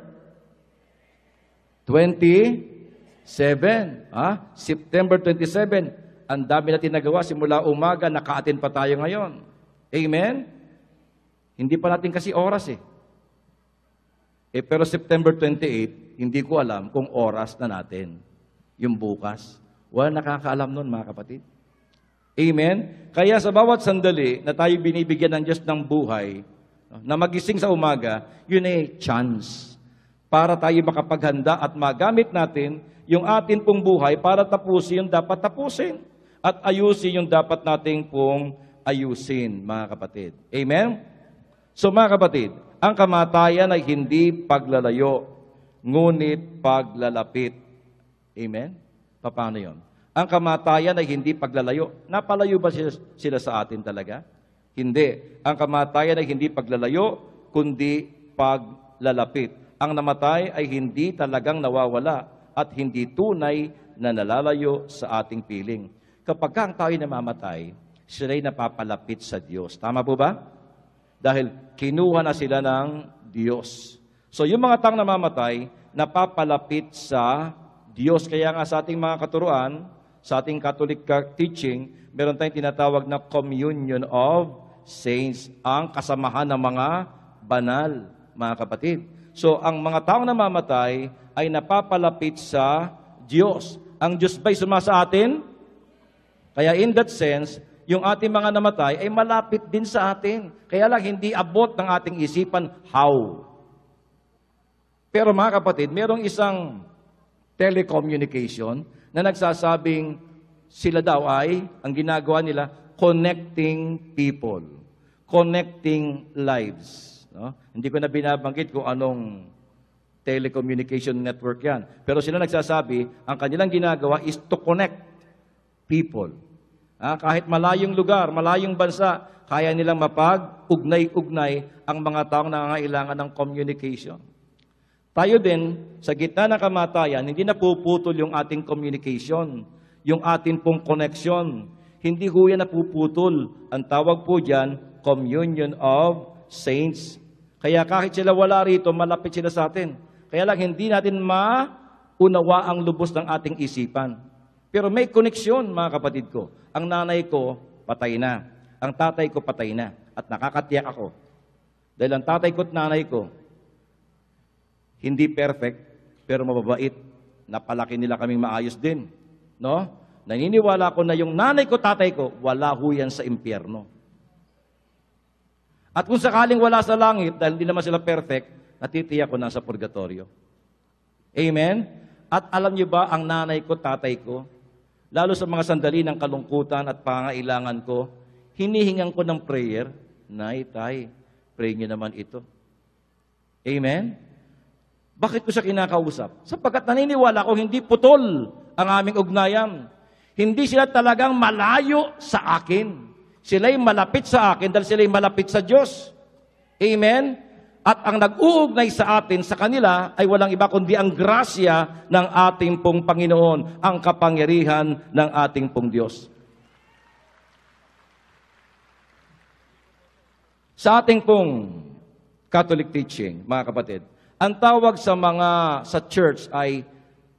27. September 27. Ang dami natin nagawa simula umaga, naka-attend pa tayo ngayon. Amen? Hindi pa natin kasi oras eh. Pero September 28, hindi ko alam kung oras na natin. Yung bukas. Wala nakakaalam nun, mga kapatid. Amen? Kaya sa bawat sandali na tayo binibigyan ng Diyos ng buhay, na magising sa umaga, yun ay chance para tayo makapaghanda at magamit natin yung atin pong buhay para tapusin yung dapat tapusin at ayusin yung dapat nating pong ayusin, mga kapatid. Amen? So mga kapatid, ang kamatayan ay hindi paglalayo, ngunit paglalapit. Amen? Paano yun? Ang kamatayan ay hindi paglalayo. Napalayo ba sila sa atin talaga? Hindi. Ang kamatayan ay hindi paglalayo, kundi paglalapit. Ang namatay ay hindi talagang nawawala at hindi tunay na nalalayo sa ating piling. Kapag ang tao'y namamatay, sila'y napapalapit sa Diyos. Tama po ba? Dahil kinuha na sila ng Diyos. So yung mga taong namamatay, napapalapit sa Diyos. Kaya nga sa ating mga katuruan, sa ating Catholic teaching, meron tayong tinatawag na communion of saints, ang kasamahan ng mga banal, mga kapatid. So ang mga taong namamatay ay napapalapit sa Diyos. Ang Diyos ba'y sumasa atin? Kaya in that sense, yung ating mga namatay ay malapit din sa atin. Kaya lang hindi abot ng ating isipan how. Pero mga kapatid, merong isang telecommunication na nagsasabing sila daw ay, ang ginagawa nila, connecting people, connecting lives. No? Hindi ko na binabanggit kung anong telecommunication network yan. Pero sila nagsasabi, ang kanilang ginagawa is to connect people. Kahit malayong lugar, malayong bansa, kaya nilang mapag-ugnay-ugnay ang mga taong nangangailangan ng communication. Tayo din, sa gitna ng kamatayan, hindi napuputol yung ating communication, yung ating pong connection. Hindi ho yan napuputol. Ang tawag po dyan, communion of saints. Kaya kahit sila wala rito, malapit sila sa atin. Kaya lang hindi natin maunawa ang lubos ng ating isipan. Pero may koneksyon, mga kapatid ko. Ang nanay ko, patay na. Ang tatay ko, patay na. At nakakatiyak ako. Dahil ang tatay ko at nanay ko, hindi perfect, pero mababait. Napalaki nila kaming maayos din. No? Naniniwala ko na yung nanay ko, tatay ko, wala ho yan sa impyerno. At kung sakaling wala sa langit, dahil hindi naman sila perfect, natitiyak ko nasa purgatorio. Amen? At alam niyo ba, ang nanay ko, tatay ko, lalo sa mga sandali ng kalungkutan at pangailangan ko, hinihingan ko ng prayer, Nay, Tay, pray niyo naman ito. Amen? Bakit ko siya kinakausap? Sapagkat naniniwala ko, hindi putol ang aming ugnayan. Hindi sila talagang malayo sa akin. Sila'y malapit sa akin dahil sila'y malapit sa Diyos. Amen? At ang nag-uugnay sa atin, sa kanila, ay walang iba kundi ang grasya ng ating pong Panginoon, ang kapangyarihan ng ating pong Diyos. Sa ating pong Catholic teaching, mga kapatid, ang tawag sa church ay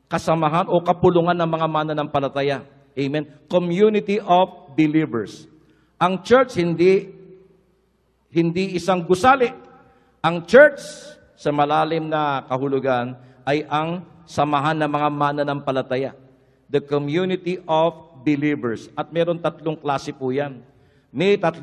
kasamahan o kapulungan ng mga mananampalataya. Amen? Community of believers. Ang church hindi isang gusali. Ang church, sa malalim na kahulugan, ay ang samahan ng mga mananampalataya. The community of believers. At meron 3 klase po yan. May 3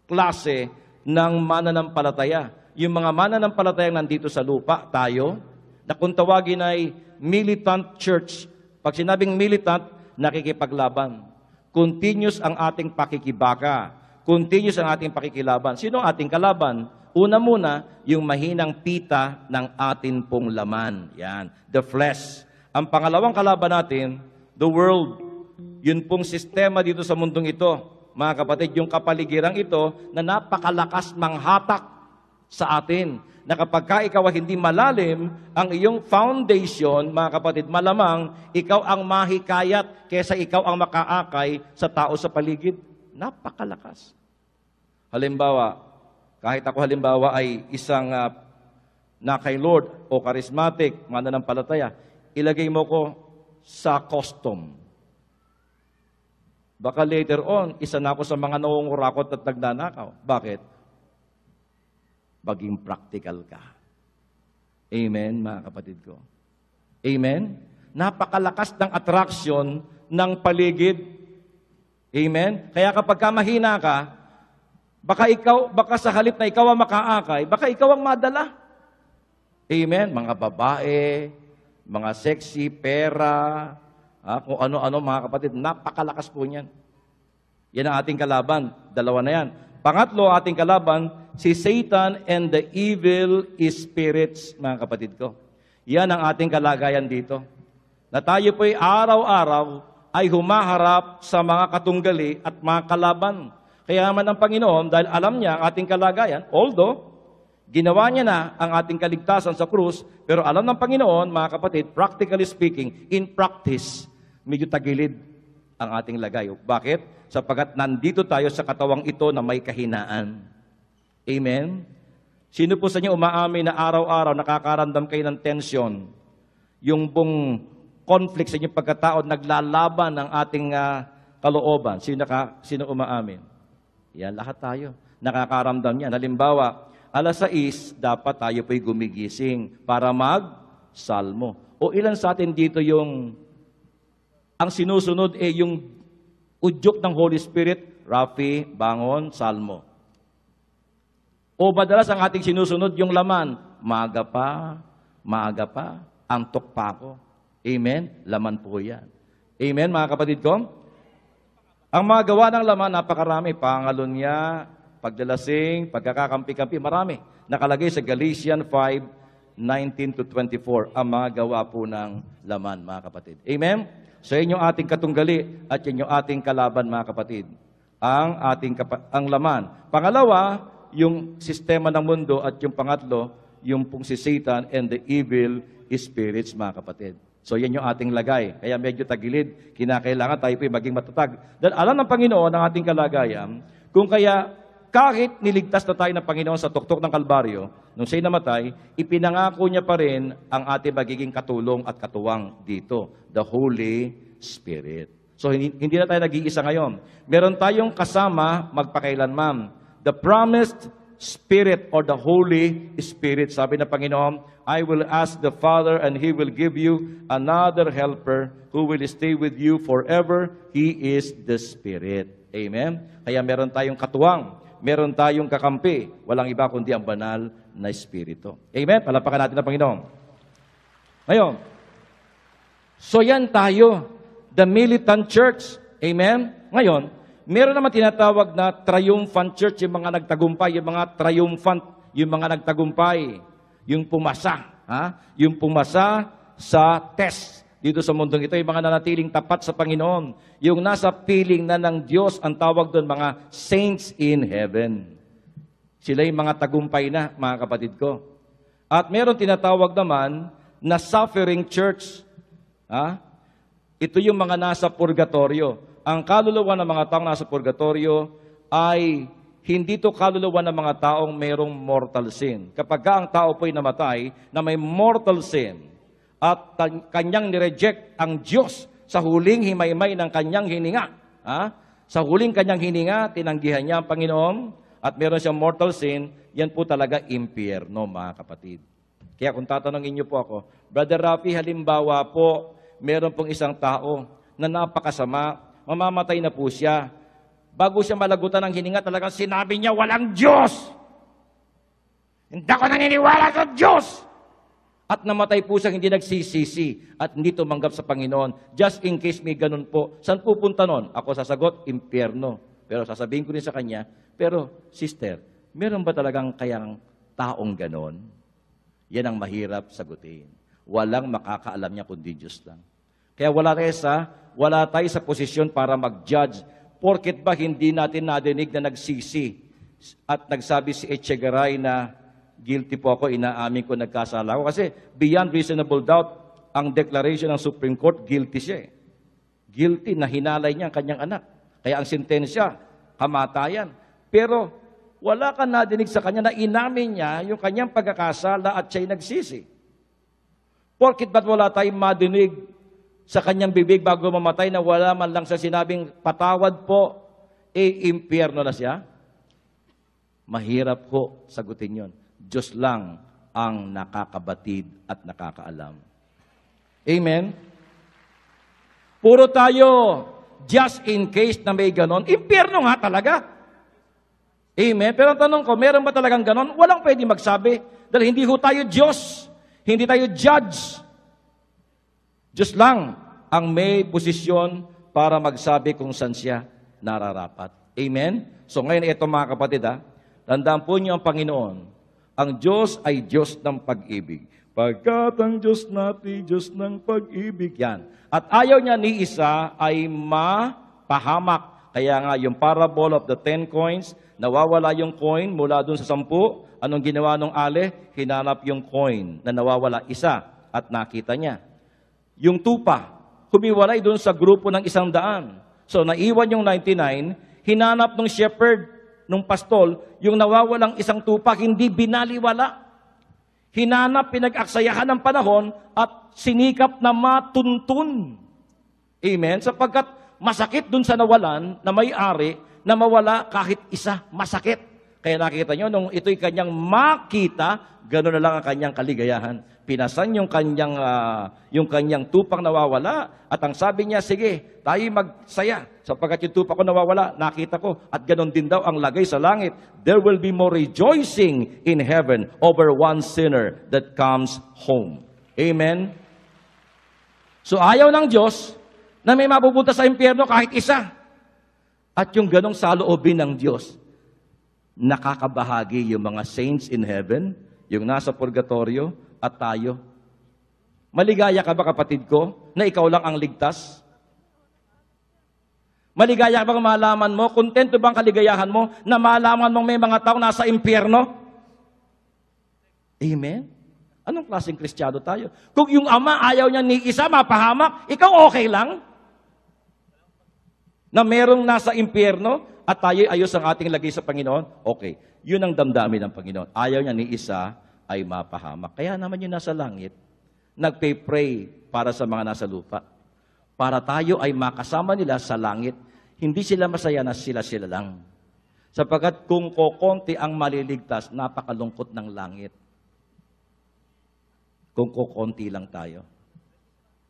klase ng mananampalataya. Yung mga mananampalatayang nandito sa lupa, tayo, na kung tawagin ay militant church. Pag sinabing militant, nakikipaglaban. Continuous ang ating pakikibaka. Continuous ang ating pakikilaban. Sino ang ating kalaban? Una muna, yung mahinang pita ng atin pong laman. Yan, the flesh. Ang pangalawang kalaban natin, the world. Yun pong sistema dito sa mundong ito. Mga kapatid, yung kapaligiran ito na napakalakas manghatak sa atin. Na kapag ka ikaw ay hindi malalim, ang iyong foundation, mga kapatid, malamang ikaw ang mahikayat kaysa ikaw ang makaakay sa tao sa paligid. Napakalakas. Halimbawa, kahit ako halimbawa ay isang na kay Lord o charismatic, mananampalataya, ilagay mo ko sa custom. Baka later on, isa na ako sa mga nangungurakot at nagnanakaw. Bakit? Baging practical ka. Amen, mga kapatid ko. Amen? Napakalakas ng attraction ng paligid. Amen? Kaya kapag ka mahina ka, baka sa halip na ikaw ang makaakay, baka ikaw ang madala. Amen? Mga babae, mga sexy, pera, kung ano-ano mga kapatid, napakalakas po niyan. Yan ang ating kalaban. 2 na yan. Pangatlo, ating kalaban, si Satan and the evil spirits, mga kapatid ko. Yan ang ating kalagayan dito. Na tayo po'y araw-araw ay humaharap sa mga katunggali at mga kalaban. Kaya naman ang Panginoon, dahil alam niya ang ating kalagayan, although ginawa niya na ang ating kaligtasan sa krus, pero alam ng Panginoon, mga kapatid, practically speaking, in practice, medyo tagilid ang ating lagay. Bakit? Sapagkat nandito tayo sa katawang ito na may kahinaan. Amen? Sino po sa inyo umaamin na araw-araw nakakaramdam kayo ng tensyon? Yung bong conflict sa inyong pagkatao, naglalaban ng ating kalooban. Sino umaamin? Yan, lahat tayo. Nakakaramdam yan. Halimbawa, 6:00, dapat tayo po'y gumigising para mag-salmo. O ilan sa atin dito ang sinusunod yung Udyok ng Holy Spirit, Rafi, bangon, salmo. O madalas ang ating sinusunod yung laman, maaga pa, antok pa ako. Amen? Laman po yan. Amen, mga kapatid ko? Ang mga gawa ng laman, napakarami. Pangalunya, pagdalasing, pagkakakampi-kampi, marami. Nakalagay sa Galatians 5:19-24, ang mga gawa po ng laman, mga kapatid. Amen? So, yun yung ating katunggali at yun yung ating kalaban, mga kapatid. Ang laman. Pangalawa, yung sistema ng mundo at yung pangatlo, yung pong si Satan and the evil spirits, mga kapatid. So, yan yung ating lagay. Kaya medyo tagilid, kinakailangan tayo po maging matatag. Dahil alam ng Panginoon ang ating kalagayan, kung kaya kahit niligtas na tayo ng Panginoon sa tuktok ng Kalbaryo, nung siya'y namatay, ipinangako niya pa rin ang ating magiging katulong at katuwang dito, the Holy Spirit. So, hindi na tayo nag-iisa ngayon. Meron tayong kasama magpakailanman. The promised Spirit or the Holy Spirit. Sabi ng Panginoon, I will ask the Father and He will give you another helper who will stay with you forever. He is the Spirit. Amen? Kaya meron tayong katuwang, meron tayong kakampi. Walang iba kundi ang banal na Espiritu. Amen? Palapakan natin ang Panginoon. Ngayon, so yan tayo, the militant church. Amen? Ngayon, meron naman tinatawag na triumphant church, yung mga nagtagumpay, yung mga triumphant, yung mga nagtagumpay, yung pumasa, yung pumasa sa test dito sa mundong ito, yung mga nanatiling tapat sa Panginoon, yung nasa piling na ng Diyos, ang tawag doon, mga saints in heaven. Sila yung mga tagumpay na, mga kapatid ko. At meron tinatawag naman na suffering church. Ito yung mga nasa purgatorio. Ang kaluluwa ng mga taong nasa purgatorio ay hindi to kaluluwa ng mga taong mayroong mortal sin. Kapag ang tao po'y namatay na may mortal sin at kanyang nireject ang Diyos sa huling himaymay ng kanyang hininga. Sa huling kanyang hininga, tinanggihan niya ang Panginoon at meron siyang mortal sin, yan po talaga impyerno, mga kapatid. Kaya kung tatanungin niyo po ako, Brother Rafi, halimbawa po, meron pong isang tao na napakasama, mamamatay na po siya. Bago siya malagutan ng hininga, talagang sinabi niya, walang Diyos! Hindi ako naniniwala sa Diyos! At namatay po siya, hindi nagsisisi at hindi tumanggap sa Panginoon. Just in case may ganun po, saan pupunta nun? Ako sasagot, impyerno. Pero sasabihin ko rin sa kanya, pero sister, meron ba talagang kayang taong ganon? Yan ang mahirap sagutin. Walang makakaalam niya kundi Diyos lang. Kaya wala tayo sa posisyon para mag-judge. Porket ba hindi natin nadinig na nagsisi at nagsabi si Echegaray na guilty po ako, inaamin ko, nagkasala ako. Kasi beyond reasonable doubt, ang declaration ng Supreme Court, guilty siya. Guilty na hinalay niya ang kanyang anak. Kaya ang sentensya, kamatayan. Pero wala ka nadinig sa kanya na inamin niya yung kanyang pagkakasala at siya'y nagsisi. Porket ba't wala tayong madinig sa kanyang bibig bago mamatay na wala man lang sa sinabing patawad po, impyerno na siya? Mahirap ko sagutin yon. Diyos lang ang nakakabatid at nakakaalam. Amen? Puro tayo, just in case na may ganon, impyerno nga talaga. Amen? Pero ang tanong ko, meron ba talagang ganon? Walang pwede magsabi. Dahil hindi ho tayo Diyos. Hindi tayo judge. Diyos lang ang may posisyon para magsabi kung saan siya nararapat. Amen? So ngayon, ito mga kapatid, tandaan po niyo ang Panginoon. Ang Diyos ay Diyos ng pag-ibig. Pagkat ang Diyos natin, Diyos ng pag-ibig. Yan. At ayaw niya ni isa ay mapahamak. Kaya nga, yung parable of the 10 coins, nawawala yung coin mula dun sa 10. Anong ginawa nung ale? Hinanap yung coin na nawawala isa at nakita niya. Yung tupa, humiwalay doon sa grupo ng 100. So, naiwan yung 99, hinanap ng shepherd, ng pastol, yung nawawalang isang tupa, hindi binaliwala. Hinanap, pinag-aksayahan ng panahon, at sinikap na matuntun. Amen? Sapagkat masakit doon sa nawalan, na may-ari, na mawala kahit isa, masakit. Kaya nakita nyo, nung ito'y kanyang makita, gano'n na lang ang kanyang kaligayahan. Pinasan yung kanyang tupang nawawala. At ang sabi niya, sige, tayo magsaya. Sapagkat yung tupa ko nawawala, nakita ko. At gano'n din daw ang lagay sa langit. There will be more rejoicing in heaven over one sinner that comes home. Amen? So ayaw ng Diyos na may mapupunta sa impyerno kahit isa. At yung ganong saloobin ng Diyos, nakakabahagi yung mga saints in heaven, yung nasa purgatorio, at tayo. Maligaya ka ba, kapatid ko, na ikaw lang ang ligtas? Maligaya ka bang malaman mo, kontento bang kaligayahan mo, na malaman mong may mga tao nasa impyerno? Amen? Anong klaseng Kristiyano tayo? Kung yung ama ayaw niya ni isa, mapahamak, ikaw okay lang? Na merong nasa impyerno at tayo ayos ang ating lagay sa Panginoon, okay. Yun ang damdamin ng Panginoon. Ayaw niya ni isa ay mapahamak. Kaya naman yung nasa langit, nagpe-pray para sa mga nasa lupa. Para tayo ay makasama nila sa langit. Hindi sila masaya na sila-sila lang. Sapagkat kung kokonti ang maliligtas, napakalungkot ng langit. Kung kokonti lang tayo.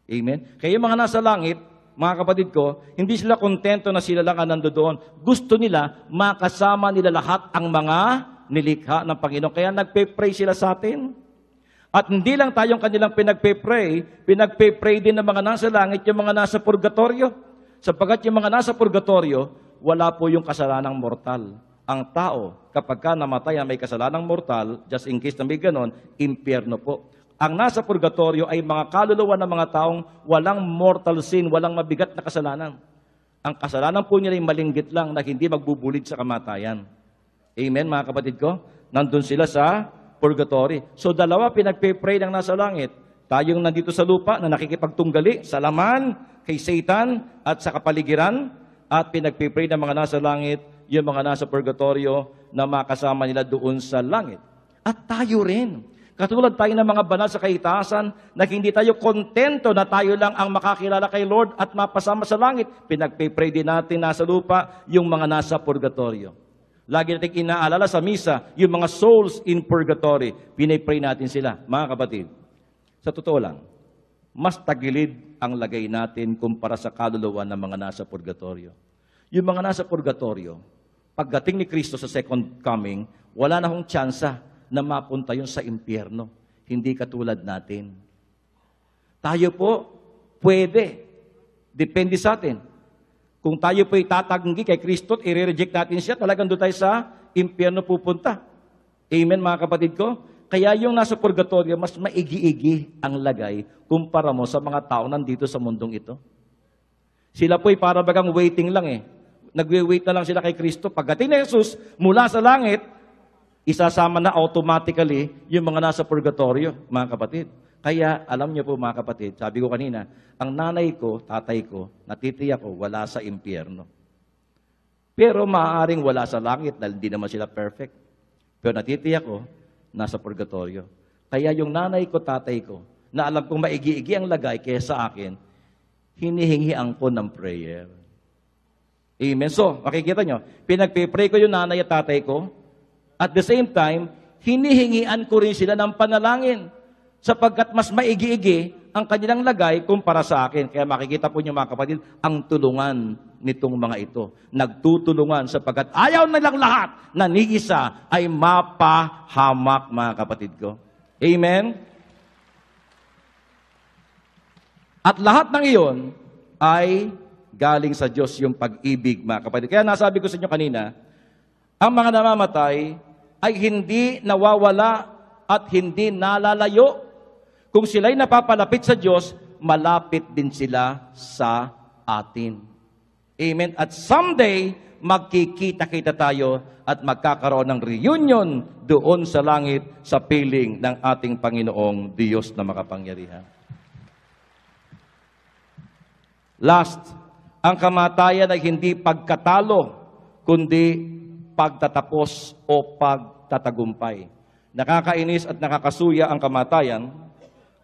Amen? Kaya yung mga nasa langit, mga kapatid ko, hindi sila kontento na sila lang ang nandoon. Gusto nila, makasama nila lahat ang mga nilikha ng Panginoon. Kaya nagpe-pray sila sa atin. At hindi lang tayong kanilang pinagpe-pray din ng mga nasa langit, yung mga nasa purgatorio. Sapagkat yung mga nasa purgatorio, wala po yung kasalanang mortal. Ang tao, kapag ka namatay ang may kasalanang mortal, just in case na may ganon, impyerno po. Ang nasa purgatorio ay mga kaluluwa ng mga taong walang mortal sin, walang mabigat na kasalanan. Ang kasalanan po nila ay malinggit lang na hindi magbubulid sa kamatayan. Amen, mga kapatid ko? Nandun sila sa purgatory. So dalawa pinagpe-pray ng nasa langit. Tayong nandito sa lupa na nakikipagtunggali sa laman, kay Satan at sa kapaligiran. At pinagpe-pray ng mga nasa langit, yung mga nasa purgatorio na makasama nila doon sa langit. At tayo rin. Katulad tayo ng mga banal sa kaitaasan na hindi tayo kontento na tayo lang ang makakilala kay Lord at mapasama sa langit. Pinagpe-pray din natin nasa lupa yung mga nasa purgatorio. Lagi natin inaalala sa misa yung mga souls in purgatory. Pinay-pray natin sila. Mga kapatid, sa totoo lang, mas tagilid ang lagay natin kumpara sa kaluluwa ng mga nasa purgatorio. Yung mga nasa purgatorio, pagdating ni Kristo sa second coming, wala na hong tsansa na mapunta yun sa impyerno. Hindi katulad natin. Tayo po, pwede. Depende sa atin. Kung tayo po itatanggi kay Kristo at i-reject natin siya, talagang doon tayo sa impyerno pupunta. Amen, mga kapatid ko? Kaya yung nasa purgatorio, mas maigi-igi ang lagay kumpara mo sa mga tao nandito sa mundong ito. Sila po'y para bagang waiting lang eh. Nagwe-wait na lang sila kay Kristo. Pagdating ni Jesus, mula sa langit, isasama na automatically yung mga nasa purgatorio, mga kapatid. Kaya, alam niyo po mga kapatid, sabi ko kanina, ang nanay ko, tatay ko, natitiyak ko, wala sa impyerno. Pero maaaring wala sa langit dahil hindi naman sila perfect. Pero natitiyak ko, nasa purgatorio. Kaya yung nanay ko, tatay ko, na alam kong maigi-igi ang lagay kaya sa akin, hinihingian ko ng prayer. Amen. So, makikita nyo, pinagpipray ko yung nanay at tatay ko, at the same time, hinihingian ko rin sila ng panalangin sapagkat mas maigi-igi ang kanilang lagay kumpara sa akin. Kaya makikita po niyo mga kapatid, ang tulungan nitong mga ito. Nagtutulungan sapagkat ayaw nilang lahat na ni isa ay mapahamak, mga kapatid ko. Amen? At lahat ng iyon ay galing sa Diyos yung pag-ibig, mga kapatid. Kaya nasabi ko sa inyo kanina, ang mga namamatay ay hindi nawawala at hindi nalalayo. Kung sila'y napapalapit sa Diyos, malapit din sila sa atin. Amen. At someday, magkikita-kita tayo at magkakaroon ng reunion doon sa langit sa piling ng ating Panginoong Diyos na makapangyarihan. Last, ang kamatayan ay hindi pagkatalo, kundi pagtatapos o pagtatagumpay. Nakakainis at nakakasuya ang kamatayan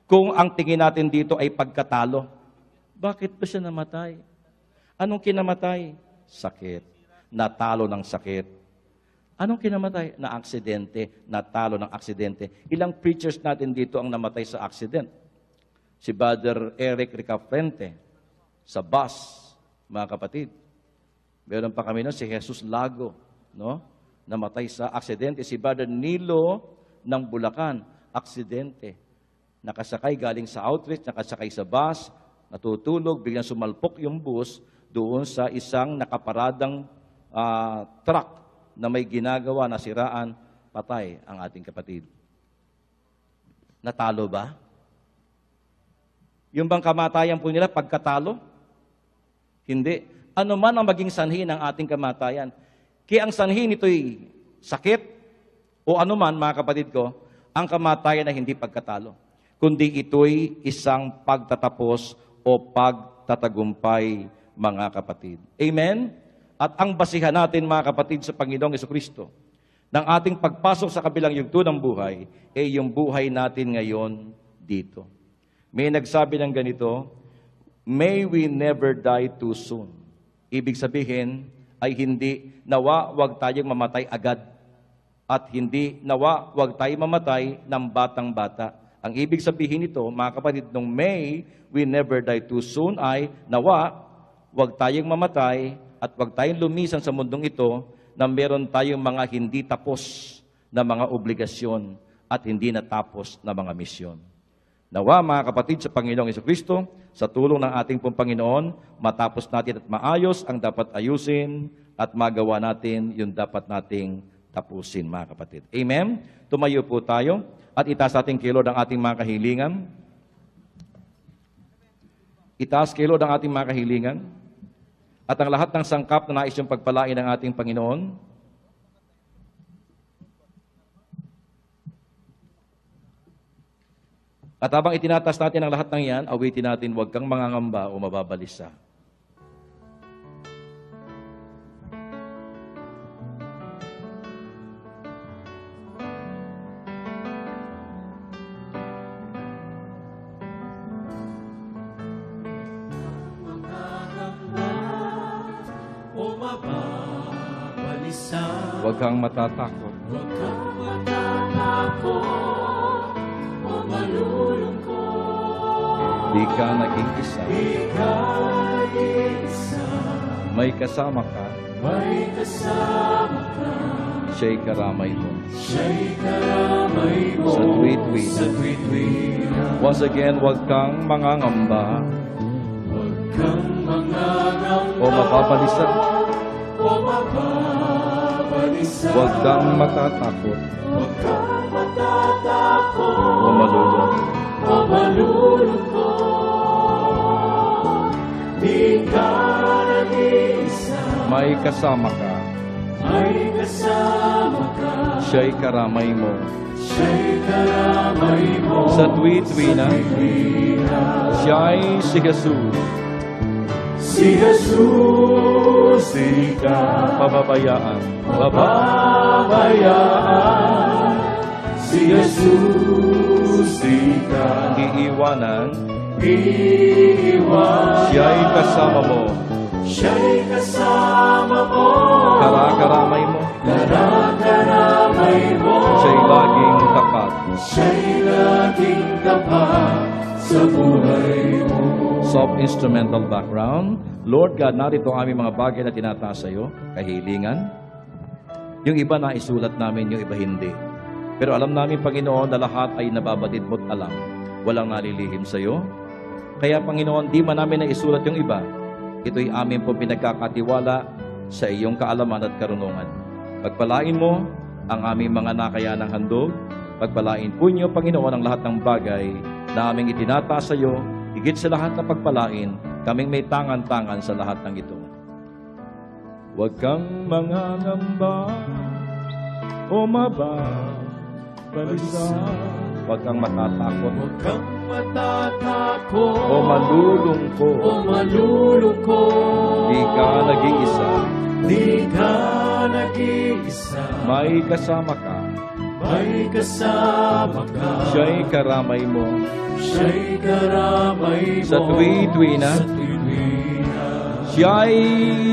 kung ang tingin natin dito ay pagkatalo. Bakit ba siya namatay? Anong kinamatay? Sakit. Natalo ng sakit. Anong kinamatay? Na aksidente, natalo ng aksidente. Ilang preachers natin dito ang namatay sa accident? Si Brother Eric Ricafrente, sa bus, mga kapatid. Meron pa kami si Jesus Lago, no? Namatay sa aksidente. Si Brother Nilo ng Bulacan, aksidente. Nakasakay galing sa outreach, nakasakay sa bus, natutulog, biglang sumalpok yung bus doon sa isang nakaparadang truck na may ginagawa na siraan, patay ang ating kapatid. Natalo ba? Yung bang kamatayan po nila pagkatalo? Hindi. Ano man ang maging sanhi ng ating kamatayan. Kaya ang sanhi nito'y sakit o ano man, mga kapatid ko, ang kamatayan ay hindi pagkatalo. Kundi ito'y isang pagtatapos o pagtatagumpay, mga kapatid. Amen? At ang basihan natin, mga kapatid, sa Panginoong Jesucristo, ng ating pagpasok sa kabilang yugto ng buhay, ay yung buhay natin ngayon dito. May nagsabi ng ganito, may we never die too soon. Ibig sabihin ay hindi nawa wag tayong mamatay agad at hindi nawa wag tayong mamatay ng batang-bata. Ang ibig sabihin nito, mga kapatid, nung may we never die too soon ay nawa wag tayong mamatay at wag tayong lumisan sa mundong ito na meron tayong mga hindi tapos na mga obligasyon at hindi natapos na mga misyon. Nawa, mga kapatid, sa Panginoong Jesucristo, sa tulong ng ating pong Panginoon, matapos natin at maayos ang dapat ayusin at magawa natin yung dapat nating tapusin, mga kapatid. Amen? Tumayo po tayo at itaas ating kay Lord ang ating mga kahilingan. Itaas kay Lord ang ating mga kahilingan. At ang lahat ng sangkap na nais yung pagpalain ng ating Panginoon, at habang itinatas natin ang lahat ng yan, awitin natin, huwag kang mangangamba o mababalisa. O mababalisa, Huwag kang matatakot. huwag kang matatakot o malulungkot. Di ka naging isa. Ikaw isa, May kasama ka. may kasama ka. Siya'y karamay mo. Siya'y karamay mo Sa tuwi-tuwi. sa tuwi-tuwi. Once again, huwag kang mangangamba Huwag kang mangangamba o mapabalisa. o mababalisa. Huwag kang matatakot Huwag kang matatakot o malulungkot. o malulungkot. Di ka nag-iisa, May kasama ka. may kasama ka. Siya'y karamay mo. Siya'y karamay mo Sa tuwi-tuwi na, siya'y si Jesus. Si Jesus, di ka Pababayaan. pababayaan. Si Jesus, di ka Iiwanan. iiwan. Siya'y kasama mo. Siya'y kasama mo. Karakaramay mo. Karakaramay mo. Siya'y laging tapat. Siya'y laging tapat sa buhay mo. Soft instrumental background. Lord God, narito ang aming mga bagay na tinataas sa iyo, kahilingan. Yung iba na isulat namin, yung iba hindi. Pero alam namin, Panginoon, na lahat ay nababatid mo't alam. Walang nalilihim sa iyo. Kaya, Panginoon, di man namin na isulat yung iba. Ito'y amin po pinagkakatiwala sa iyong kaalaman at karunungan. Pagpalain mo ang aming mga nakayanang handog. Pagpalain po niyo, Panginoon, ang lahat ng bagay na aming itinataas sa iyo. Higit sa lahat na pagpalain, kaming may tangan-tangan sa lahat ng ito. Huwag kang mangangamba o mababalisa. Huwag kang matatakot Huwag kang matatakot o malulungkot. o malulungkot. Di ka nag-iisa. Di ka nag-iisa. May kasama ka. May kasama ka. Siya'y karamay mo. Siya'y karamay mo. Sa tuwi-tuwi na. Sa tuwi-tuwi na. Siya'y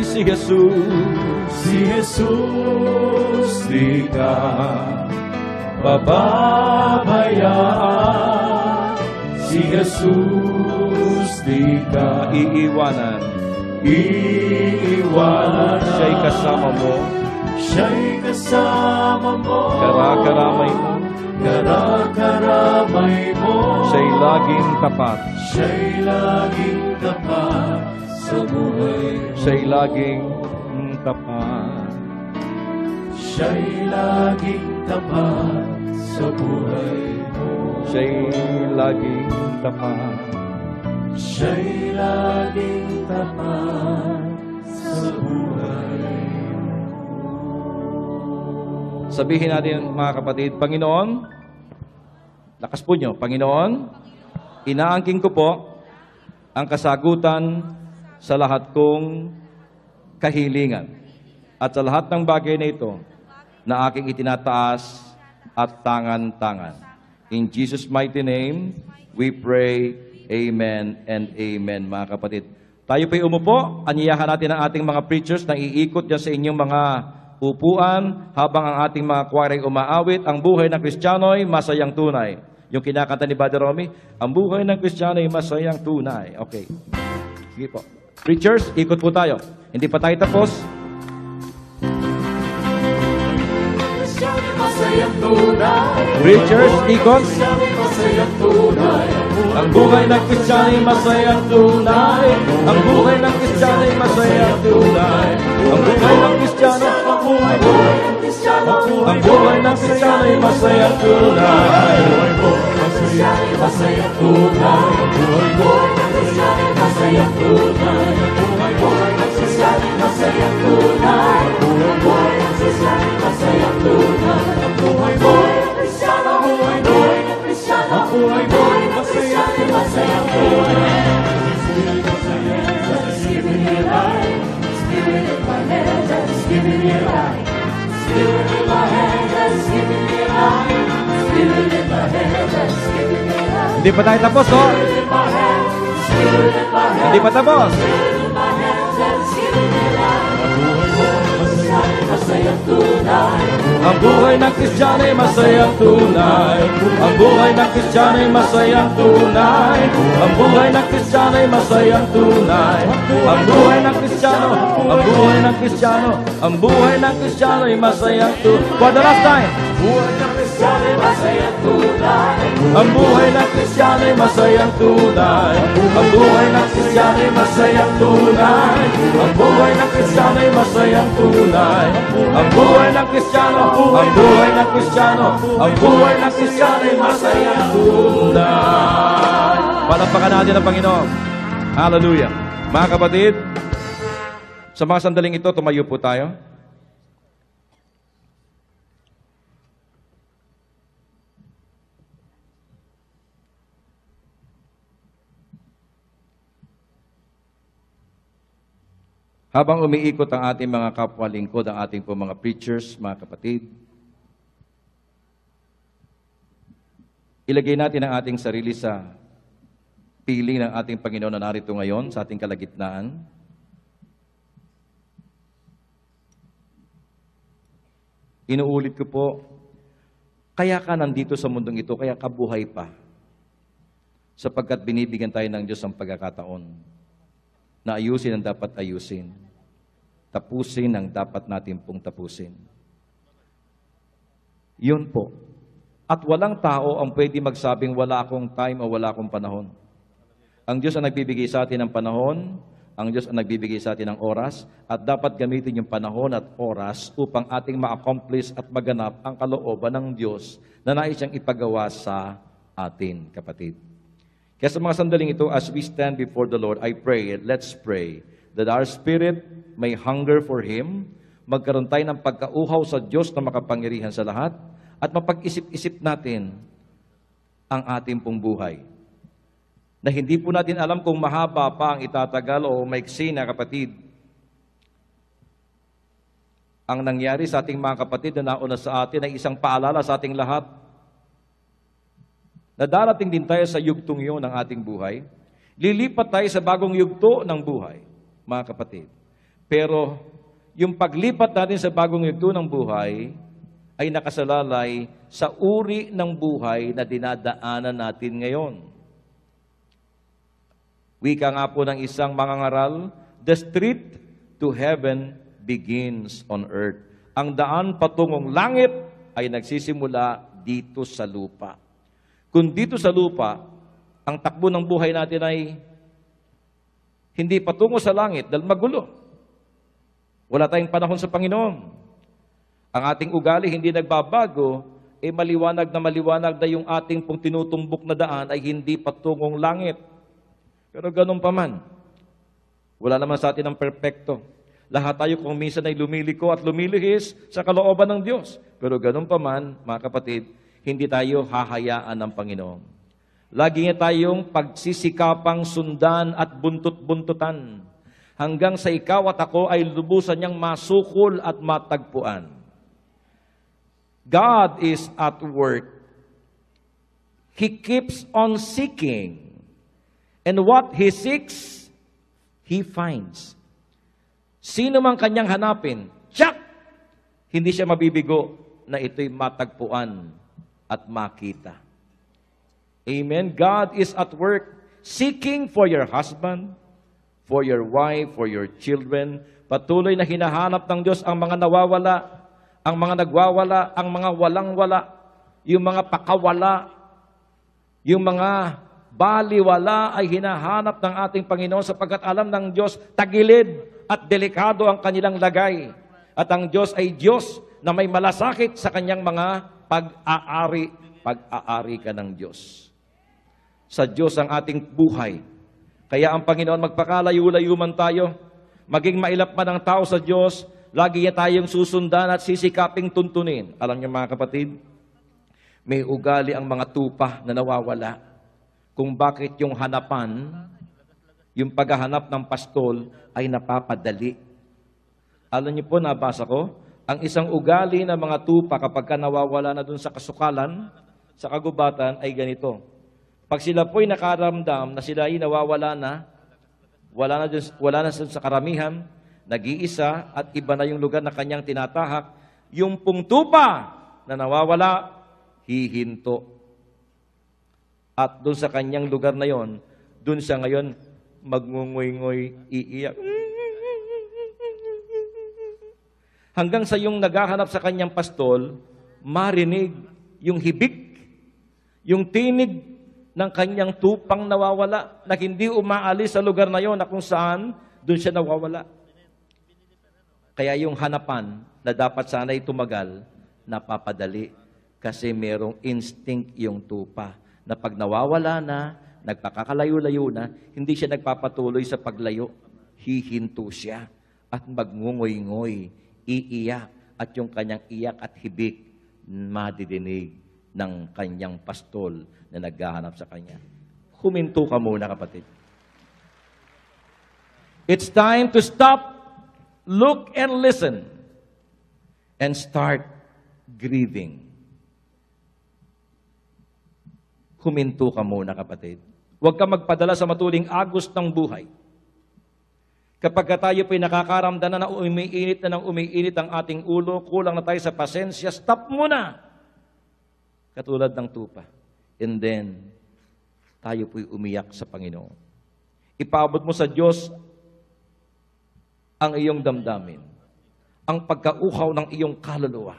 si Jesus. Si Jesus di ka pababayaan. Si Jesus di ka iiwanan. iiwanan. Siya'y kasama mo, Siya'y kasama mo. karakaramay mo, Karakaramay mo. siya'y laging tapat, Siya'y laging tapat sa buhay. siya'y laging tapat. Siya'y laging tapat sa buhay mo. Siya'y laging tapat. Siya'y laging tapat sa buhay. Sabihin natin mga kapatid, Panginoon, lakas po nyo, Panginoon, inaangking ko po ang kasagutan sa lahat kong kahilingan at sa lahat ng bagay na ito na aking itinataas at tangan-tangan. In Jesus' mighty name, we pray, Amen and Amen, mga kapatid. Tayo po'y umupo, anyayahan natin ang ating mga preachers na iikot dyan sa inyong mga upuan habang ang ating mga choir ay umaawit. Ang buhay ng Kristiyano'y masayang tunay. Yung kinakanta ni Brother Romy, ang buhay ng Kristiyano'y masayang tunay. Okay. Sige po. Preachers, ikot po tayo. Hindi pa tayo tapos. Masayang tunay. Preachers, ikot. Masayang tunay. Ang buhay ng Kristiyano'y masayang tunay. Ang buhay ng Kristiyano'y masayang tunay. Ang buhay ng Kristiyano, ang buhay ng Kristiyano, ang buhay ng Kristiyano'y masayang tunay. Masayang tunay. Buhay mo ng Kristiyano, masayang tunay. Buhay mo ng Kristiyano, masayang tunay. Buhay ng Kristiyano, masayang tunay. Buhay mo ng Kristiyano, buhay mo ng Kristiyano, buhay mo ng Kristiyano, masayang tunay. Just giving me life, Spirit in my head, just giving me life. Spirit in my head, just giving me life. Spirit in my head, just giving me life. Hindi pa tayo tapos, oh. Hindi pa tapos. Ang buhay ng Kristiyano'y masayang tunay. Ang buhay ng Kristiyano'y masayang tunay. Ang buhay ng Kristiyano'y masayang tunay. Ang buhay ng Kristiyano, ang buhay ng Kristiyano, ang buhay ng Kristiyano'y masayang tunay. For the last time. Buhay ng Kristiyano'y masayang tunay. Ang buhay ng Kristiyano'y masayang tunay. Ang buhay ng Kristiyano'y masayang tunay. Ang buhay ng Kristiyano'y masayang tunay. Ang buhay ng Kristiyano, ang buhay ng Kristiyano, ang buhay ng Kristiyano'y masayang tunay. Palampakan natin ang Panginoon. Hallelujah. Mga kapatid, sa mga sandaling ito, tumayo po tayo. Habang umiikot ang ating mga kapwa-lingkod, ang ating po mga preachers, mga kapatid, ilagay natin ang ating sarili sa piling ng ating Panginoon na narito ngayon sa ating kalagitnaan. Inuulit ko po, kaya ka nandito sa mundong ito, kaya ka buhay pa. Sapagkat binibigyan tayo ng Diyos ang pagkakataon na ayusin ang dapat ayusin. Tapusin ang dapat natin pong tapusin. Yun po. At walang tao ang pwede magsabing wala akong time o wala akong panahon. Ang Diyos ang nagbibigay sa atin ng panahon, ang Diyos ang nagbibigay sa atin ng oras, at dapat gamitin yung panahon at oras upang ating ma-accomplish at maganap ang kalooban ng Diyos na nais siyang ipagawa sa atin, kapatid. Kaya sa mga sandaling ito, as we stand before the Lord, I pray, let's pray, that our spirit may hunger for Him, magkaroon tayo ng pagkauhaw sa Diyos na makapangyarihan sa lahat, at mapag-isip-isip natin ang ating pong buhay. Na hindi po natin alam kung mahaba pa ang itatagal o maiksi na, kapatid. Ang nangyari sa ating mga kapatid na nauna sa atin ay isang paalala sa ating lahat. Na darating din tayo sa yugtong yun ng ating buhay. Lilipat tayo sa bagong yugto ng buhay, mga kapatid. Pero yung paglipat natin sa bagong yugto ng buhay ay nakasalalay sa uri ng buhay na dinadaanan natin ngayon. Wika nga po ng isang mangangaral, the street to heaven begins on earth. Ang daan patungong langit ay nagsisimula dito sa lupa. Kung dito sa lupa, ang takbo ng buhay natin ay hindi patungo sa langit dahil magulo. Wala tayong panahon sa Panginoon. Ang ating ugali hindi nagbabago, maliwanag na yung ating pong tinutumbok na daan ay hindi patungong langit. Pero ganun pa man, wala naman sa atin ang perpekto. Lahat tayo kung minsan ay lumiliko at lumilihis sa kalooban ng Diyos. Pero ganun pa man, mga kapatid, hindi tayo hahayaan ng Panginoon. Lagi niya tayong pagsisikapang sundan at buntot-buntutan hanggang sa ikaw at ako ay lubusan niyang masukol at matagpuan. God is at work. He keeps on seeking. And what He seeks, He finds. Sino mang kanyang hanapin, tsak! Hindi siya mabibigo na ito'y matagpuan at makita. Amen? God is at work seeking for your husband, for your wife, for your children. Patuloy na hinahanap ng Diyos ang mga nawawala, ang mga nagwawala, ang mga walang-wala, yung mga pakawala, yung mga baliwala ay hinahanap ng ating Panginoon sapagkat alam ng Diyos tagilid at delikado ang kanilang lagay. At ang Diyos ay Diyos na may malasakit sa kanyang mga pag-aari. Pag-aari ka ng Diyos. Sa Diyos ang ating buhay. Kaya ang Panginoon magpakalayo-layo man tayo, maging mailap man ang tao sa Diyos, lagi niya tayong susundan at sisikaping tuntunin. Alam niyo mga kapatid, may ugali ang mga tupa na nawawala. Kung bakit yung hanapan, yung paghahanap ng pastol ay napapadali. Alam niyo po, nabasa ko, ang isang ugali ng mga tupa kapag ka nawawala na dun sa kasukalan, sa kagubatan, ay ganito. Pag sila po'y nakaramdam na sila ay nawawala na, wala na sa karamihan, nag-iisa at iba na yung lugar na kanyang tinatahak, yung pong tupa na nawawala, hihinto. At doon sa kanyang lugar na yon, doon siya ngayon magngungoy-ngoy, iiyak. Hanggang sa yung naghahanap sa kanyang pastol, marinig yung hibik, yung tinig ng kanyang tupang nawawala na hindi umaalis sa lugar na yon na kung saan doon siya nawawala. Kaya yung hanapan na dapat sana'y tumagal, napapadali kasi merong instinct yung tupa na pag nawawala na, nagpakakalayo-layo na, hindi siya nagpapatuloy sa paglayo. Hihinto siya at magngungoy-ngoy, iiyak at yung kanyang iyak at hibik madidinig ng kanyang pastol na naghahanap sa kanya. Huminto ka muna, kapatid. It's time to stop, look and listen, and start grieving. Huminto ka muna, kapatid. Huwag ka magpadala sa matuling agos ng buhay. Kapag tayo po'y nakakaramdam na umiinit na ng umiinit ang ating ulo, kulang na tayo sa pasensya, stop muna! Katulad ng tupa. And then, tayo po'y umiyak sa Panginoon. Ipaabot mo sa Diyos ang iyong damdamin, ang pagkauhaw ng iyong kaluluwa,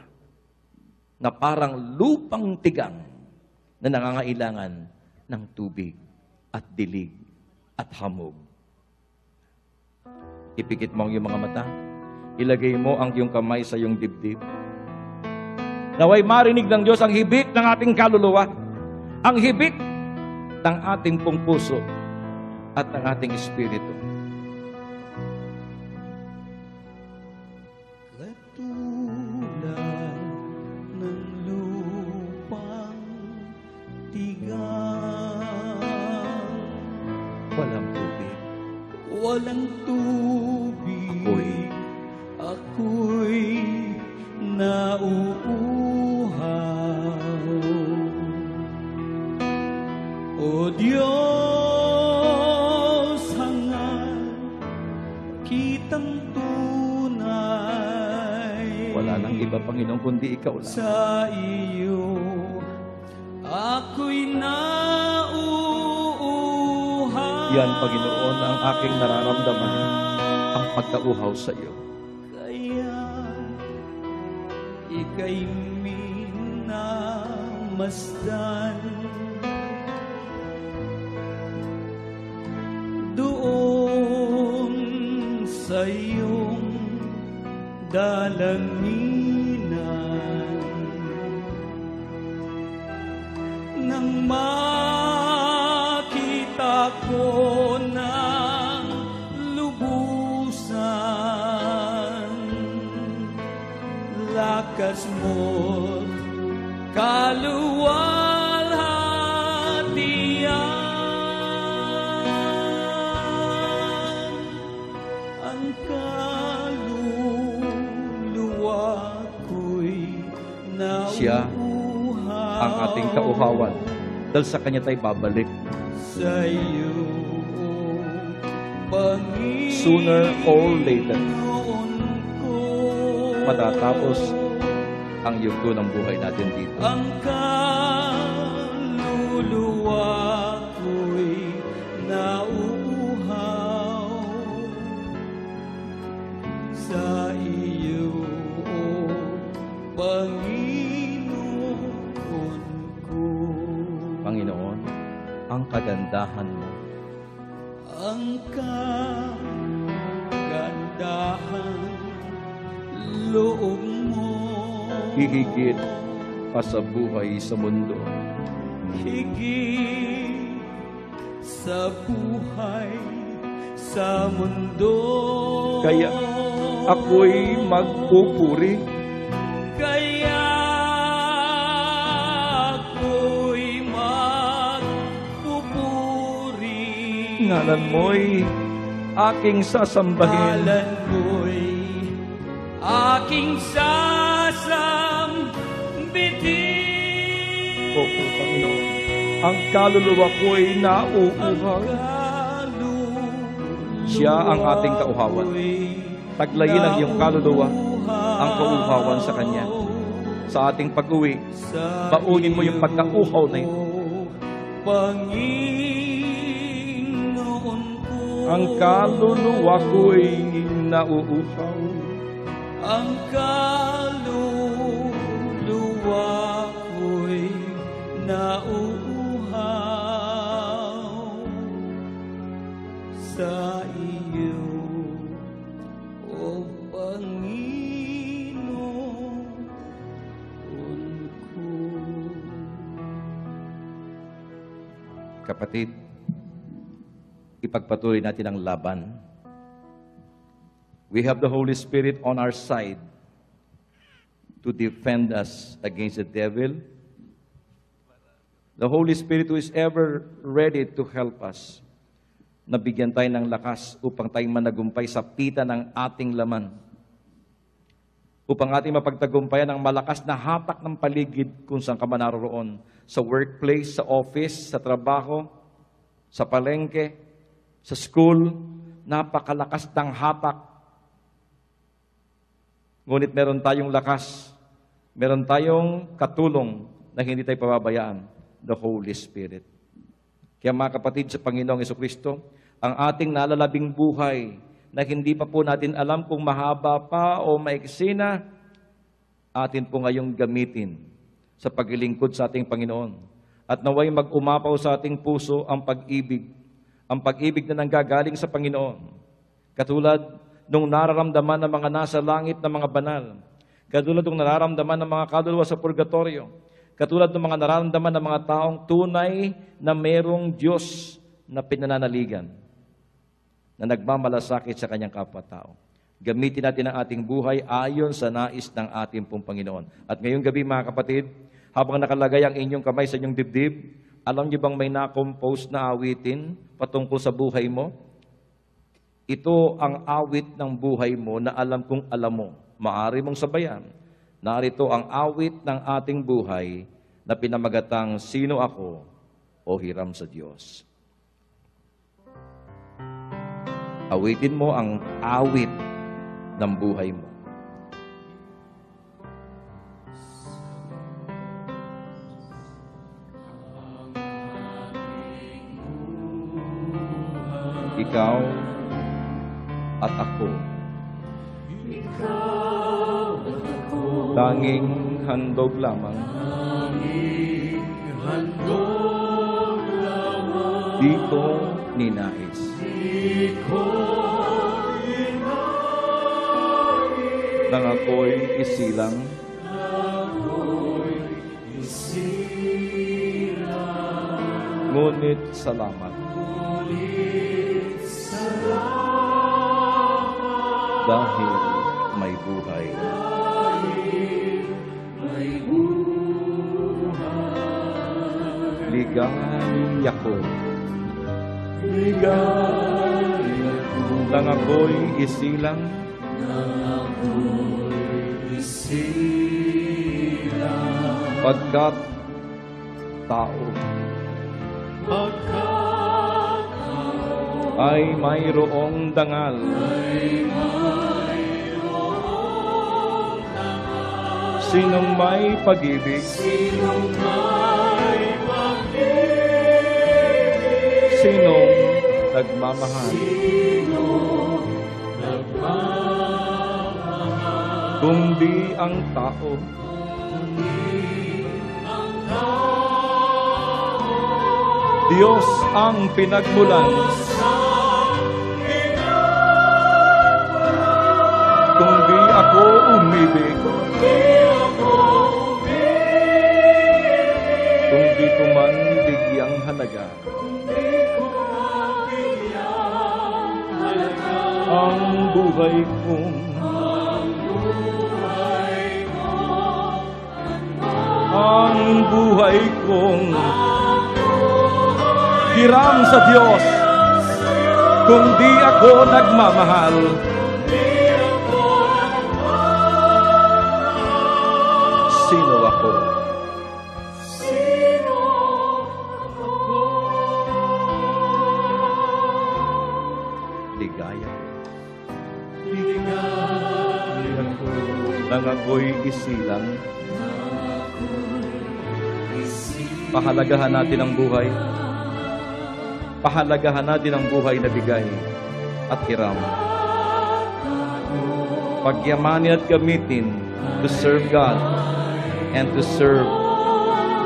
na parang lupang tigang, na nangangailangan ng tubig at dilig at hamog. Ipikit mo ang iyong mga mata. Ilagay mo ang iyong kamay sa iyong dibdib. Naway marinig ng Diyos ang hibik ng ating kaluluwa, ang hibik ng ating pong puso at ng ating espiritu. Walang tubig, ako'y nauuhaw. O Diyos, hangad kitang tunay. wala nang iba, Panginoon, kundi ikaw lang. Sa iyo ako'y nauuhaw. Yan, Panginoon, ang aking nararamdaman, ang pagkauhaw sa iyo. Kaya ika'y minamasdan doon sa iyong dalanginan. Nang makita ko ng lubusan, lakas mo't kaluwalhatian, ang kaluluwa ko'y nauuhaw. Siya ang ating kauhawan. Dahil sa Kanya tayo babalik. Sa iyo, Panginoon, Sooner or later, ko, matatapos ang yugto ng buhay natin dito. ang kaluluwa ko'y nauuhaw sa iyo, Panginoon ko. Panginoon, ang kagandahan mo, Ang kagandahan loob mo, hihigit pa sa buhay sa mundo. higit sa buhay sa mundo. Kaya ako'y magpupuri, Kaya ako'y magpupuri. ngalan mo'y aking sasambahin. Ngalan mo'y aking sasambitin. Opo, Panginoon, ang kaluluwa ko'y nauuhaw. Siya ang ating kauhawan. Taglayin ang iyong kaluluwa, ang kauhawan sa Kanya. Sa ating pag-uwi, baunin mo yung pagkauhaw na ito. Panginoon ko, Ang kaluluwa ko'y nauuhaw. ang kaluluwa ko'y nauuhaw sa iyo, O Panginoon ko. Kapatid, ipagpatuloy natin ang laban. We have the Holy Spirit on our side to defend us against the devil. The Holy Spirit who is ever ready to help us. Nabigyan tayo ng lakas upang tayo managumpay sa pita ng ating laman. Upang ating mapagtagumpayan ang malakas na hatak ng paligid kung saan ka man naroon. Sa workplace, sa office, sa trabaho, sa palengke, sa school, napakalakas ng hatak. Ngunit meron tayong lakas, meron tayong katulong na hindi tayo pababayaan, the Holy Spirit. Kaya mga kapatid sa Panginoong Jesucristo, ang ating nalalabing buhay na hindi pa po natin alam kung mahaba pa o maiksi na, atin po ngayong gamitin sa paglilingkod sa ating Panginoon. At naway mag-umapaw sa ating puso ang pag-ibig na nanggagaling sa Panginoon. Katulad nung nararamdaman ng mga nasa langit na mga banal. Katulad nung nararamdaman ng mga kaluluwa sa purgatorio. Katulad ng mga nararamdaman ng mga taong tunay na merong Diyos na pinananaligan, na nagmamalasakit sa kanyang kapwa-tao. Gamitin natin ang ating buhay ayon sa nais ng ating pong Panginoon. At ngayong gabi mga kapatid, habang nakalagay ang inyong kamay sa inyong dibdib, alam niyo bang may na-compose na awitin patungkol sa buhay mo? Ito ang awit ng buhay mo na alam kong alam mo. Maaari mong sabayan. Narito ang awit ng ating buhay na pinamagatang Sino Ako o Hiram sa Diyos. Awitin mo ang awit ng buhay mo. ikaw at ako. Tanging handog lamang. Di ko ninais. Nang ako'y isilang. Ngunit salamat. Dahil may buhay. Ligaya ko. Nang ako'y isilang. Pagkat tao ay mayroong dangal. Sinong may pag-ibig? Sinong nagmamahal? Kundi ang tao. Diyos ang pinagmulan. Kung di ako umibig, kung di ko man bigyang halaga, ang buhay kong hiram sa Diyos. Kung di ako nagmamahal, sino ako? Ligaya. Nang ako'y isilang. Pahalagahan natin ang buhay. Pahalagahan natin ang buhay na bigay at hiram. Pagyamanin at gamitin to serve God and to serve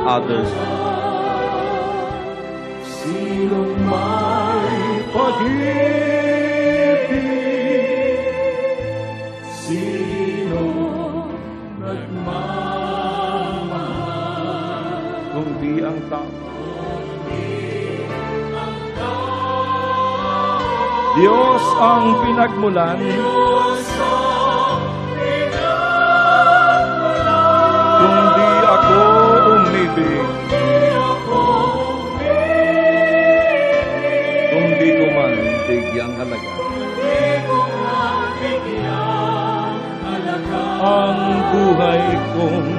others. Sinong may pag-ibig, sino nagmamahal, kung di ang tao. Diyos ang pinagmulan. Kung di ako umibig, kung di ko man bigyang halaga, ang buhay kong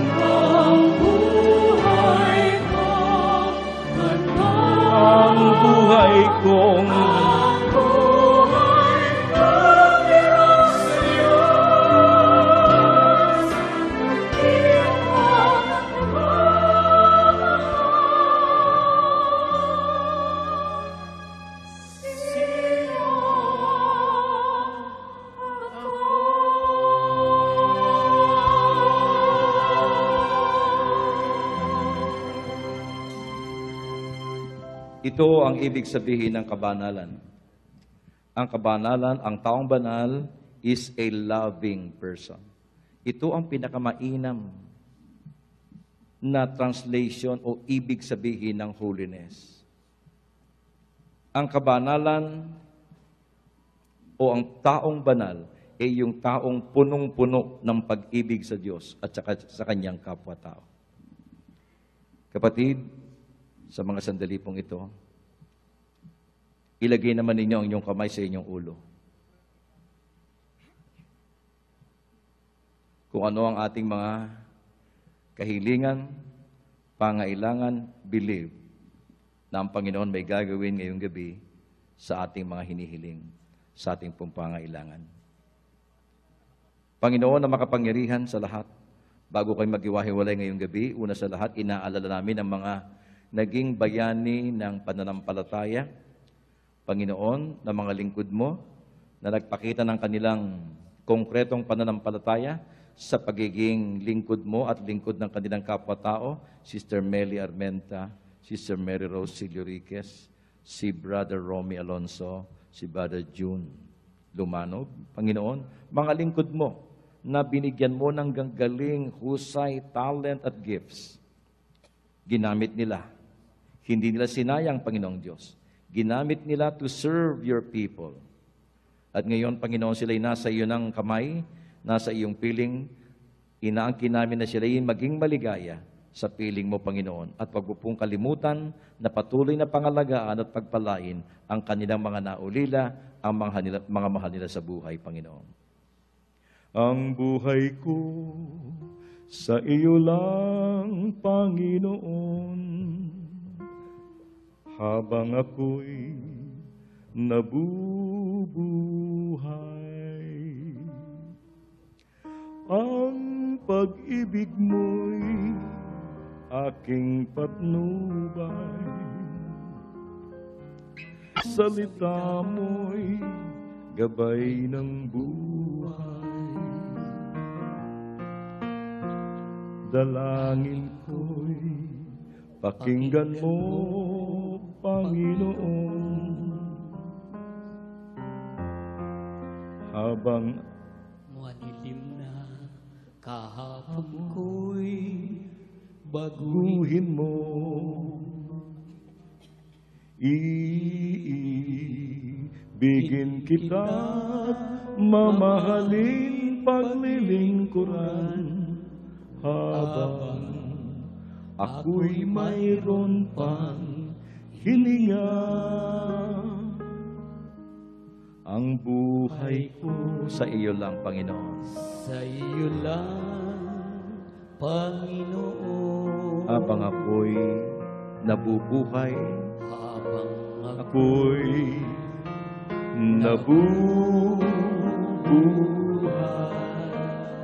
ito ang ibig sabihin ng kabanalan. Ang kabanalan, ang taong banal, is a loving person. Ito ang pinakamainam na translation o ibig sabihin ng holiness. Ang kabanalan o ang taong banal ay yung taong punong-puno ng pag-ibig sa Diyos at sa kanyang kapwa-tao. Kapatid, sa mga sandali pong ito, ilagay naman ninyo ang inyong kamay sa inyong ulo. Kung ano ang ating mga kahilingan, pangailangan, believe na ang Panginoon may gagawin ngayong gabi sa ating mga hinihiling, sa ating pong pangailangan. Panginoon na makapangyarihan sa lahat, bago kayo mag-iwahiwalay ngayong gabi, una sa lahat, inaalala namin ang mga naging bayani ng pananampalataya, Panginoon, na mga lingkod mo na nagpakita ng kanilang konkretong pananampalataya sa pagiging lingkod mo at lingkod ng kanilang kapwa-tao, Sister Melly Armenta, Sister Mary Rose Siluriques, si Brother Romy Alonso, si Brother June Lumanog. Panginoon, mga lingkod mo na binigyan mo ng ganggaling, husay, talent at gifts. Ginamit nila. Hindi nila sinayang, Panginoong Diyos. Ginamit nila to serve your people. At ngayon, Panginoon, sila'y nasa iyo ng kamay, nasa iyong piling. Inaangkin namin na sila'y maging maligaya sa piling mo, Panginoon. At wag mo pong kalimutan na patuloy na pangalagaan at pagpalain ang kanilang mga naulila, ang mga mahal nila sa buhay, Panginoon. Ang buhay ko sa iyo lang, Panginoon, habang ako'y nabubuhay. Ang pag-ibig mo'y aking patnubay, salita mo'y gabay ng buhay. Dalangin ko'y pakinggan mo, Panginoon, habang madilim na kahapon ko'y baguhin mo. Iibigin kita't mamahalin, paglilingkuran, habang ako'y mayroon pang hininga. Ang buhay ko sa iyo lang, Panginoon. sa iyo lang, Panginoon. Habang ako'y nabubuhay, Habang ako'y nabubuhay,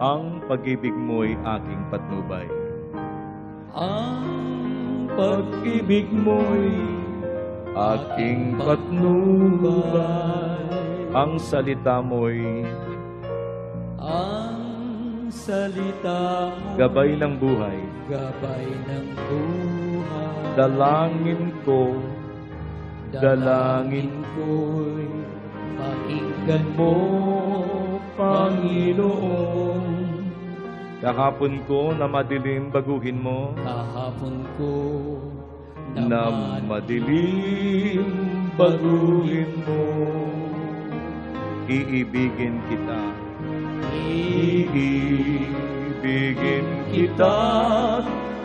ang pag-ibig mo'y aking patnubay. ang Pag-ibig mo'y aking patnubay, ang salita mo'y ang salita mo, gabay ng buhay. gabay ng buhay. Dalangin ko, dalangin ko'y pakinggan mo, Panginoon. Kahapon ko na madilim, baguhin mo. kahapon ko Na madilim, baguhin mo. Iibigin kita, iibigin kita,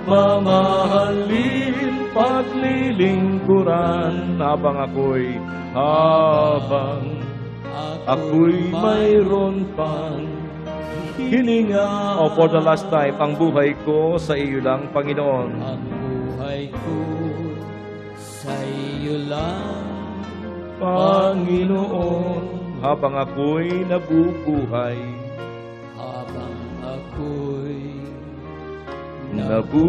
mamahalin, paglilingkuran, habang ako'y mayroon pang hininga. O for the last time, ang buhay ko sa iyo lang, Panginoon. ang buhay ko sa iyo lang, Panginoon, habang ako'y nabubuhay, habang ako'y nabubuhay,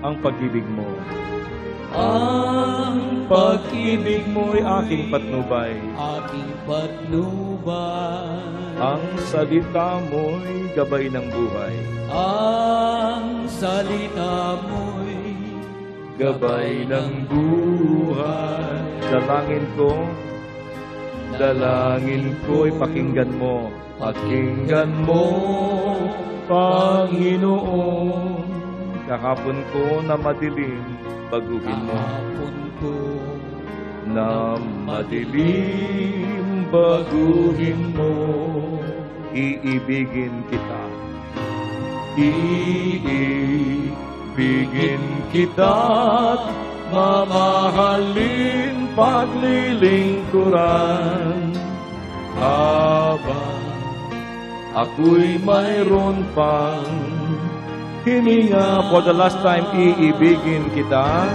ang pag-ibig mo, ang pag-ibig mo'y aking patnubay, aking patnubay, ang salita mo'y gabay ng buhay, ang salita mo'y gabay ng buhay. Dalangin ko'y pakinggan mo, Panginoon. Kahapon ko na madilim, baguhin mo. kahapon ko Na madilim, baguhin mo. Iibigin kita, iibigin kita't mamahalin, paglilingkuran, habang ako'y mayroon pang hininga. For the last time, iibigin kita,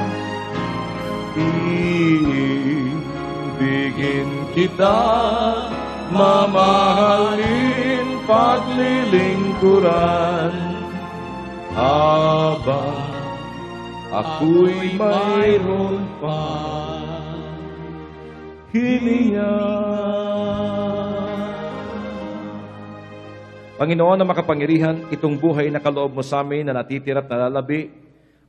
iibigin kita, mamahalin, paglilingkuran, habang ako'y mayroon pa hilingan. Panginoon na makapangyarihan, itong buhay na kaloob mo sa amin na natitira at nalalabi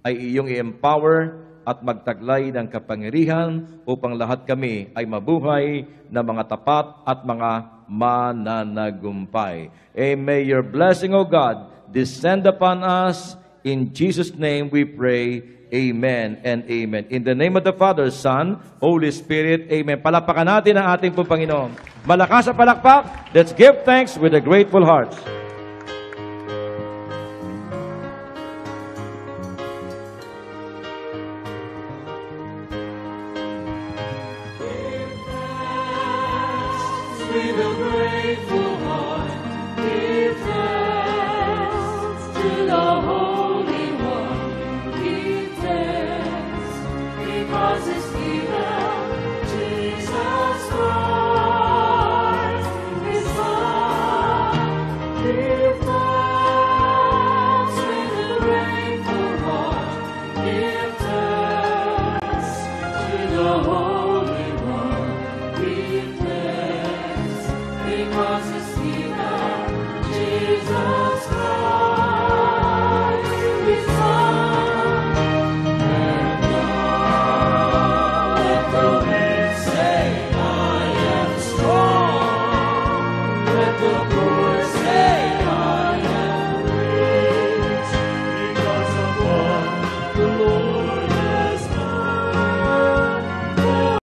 ay iyong i-empower at magtaglay ng kapangyarihan upang lahat kami ay mabuhay na mga tapat at mga mananagumpay. And may your blessing, O God, descend upon us. In Jesus' name we pray. Amen and amen. In the name of the Father, Son, Holy Spirit, amen. Palapakan natin ang ating pong Panginoon. Malakas sa palakpak. Let's give thanks with a grateful heart. With a grateful heart, give thanks to the Holy One. Give thanks because His kingdom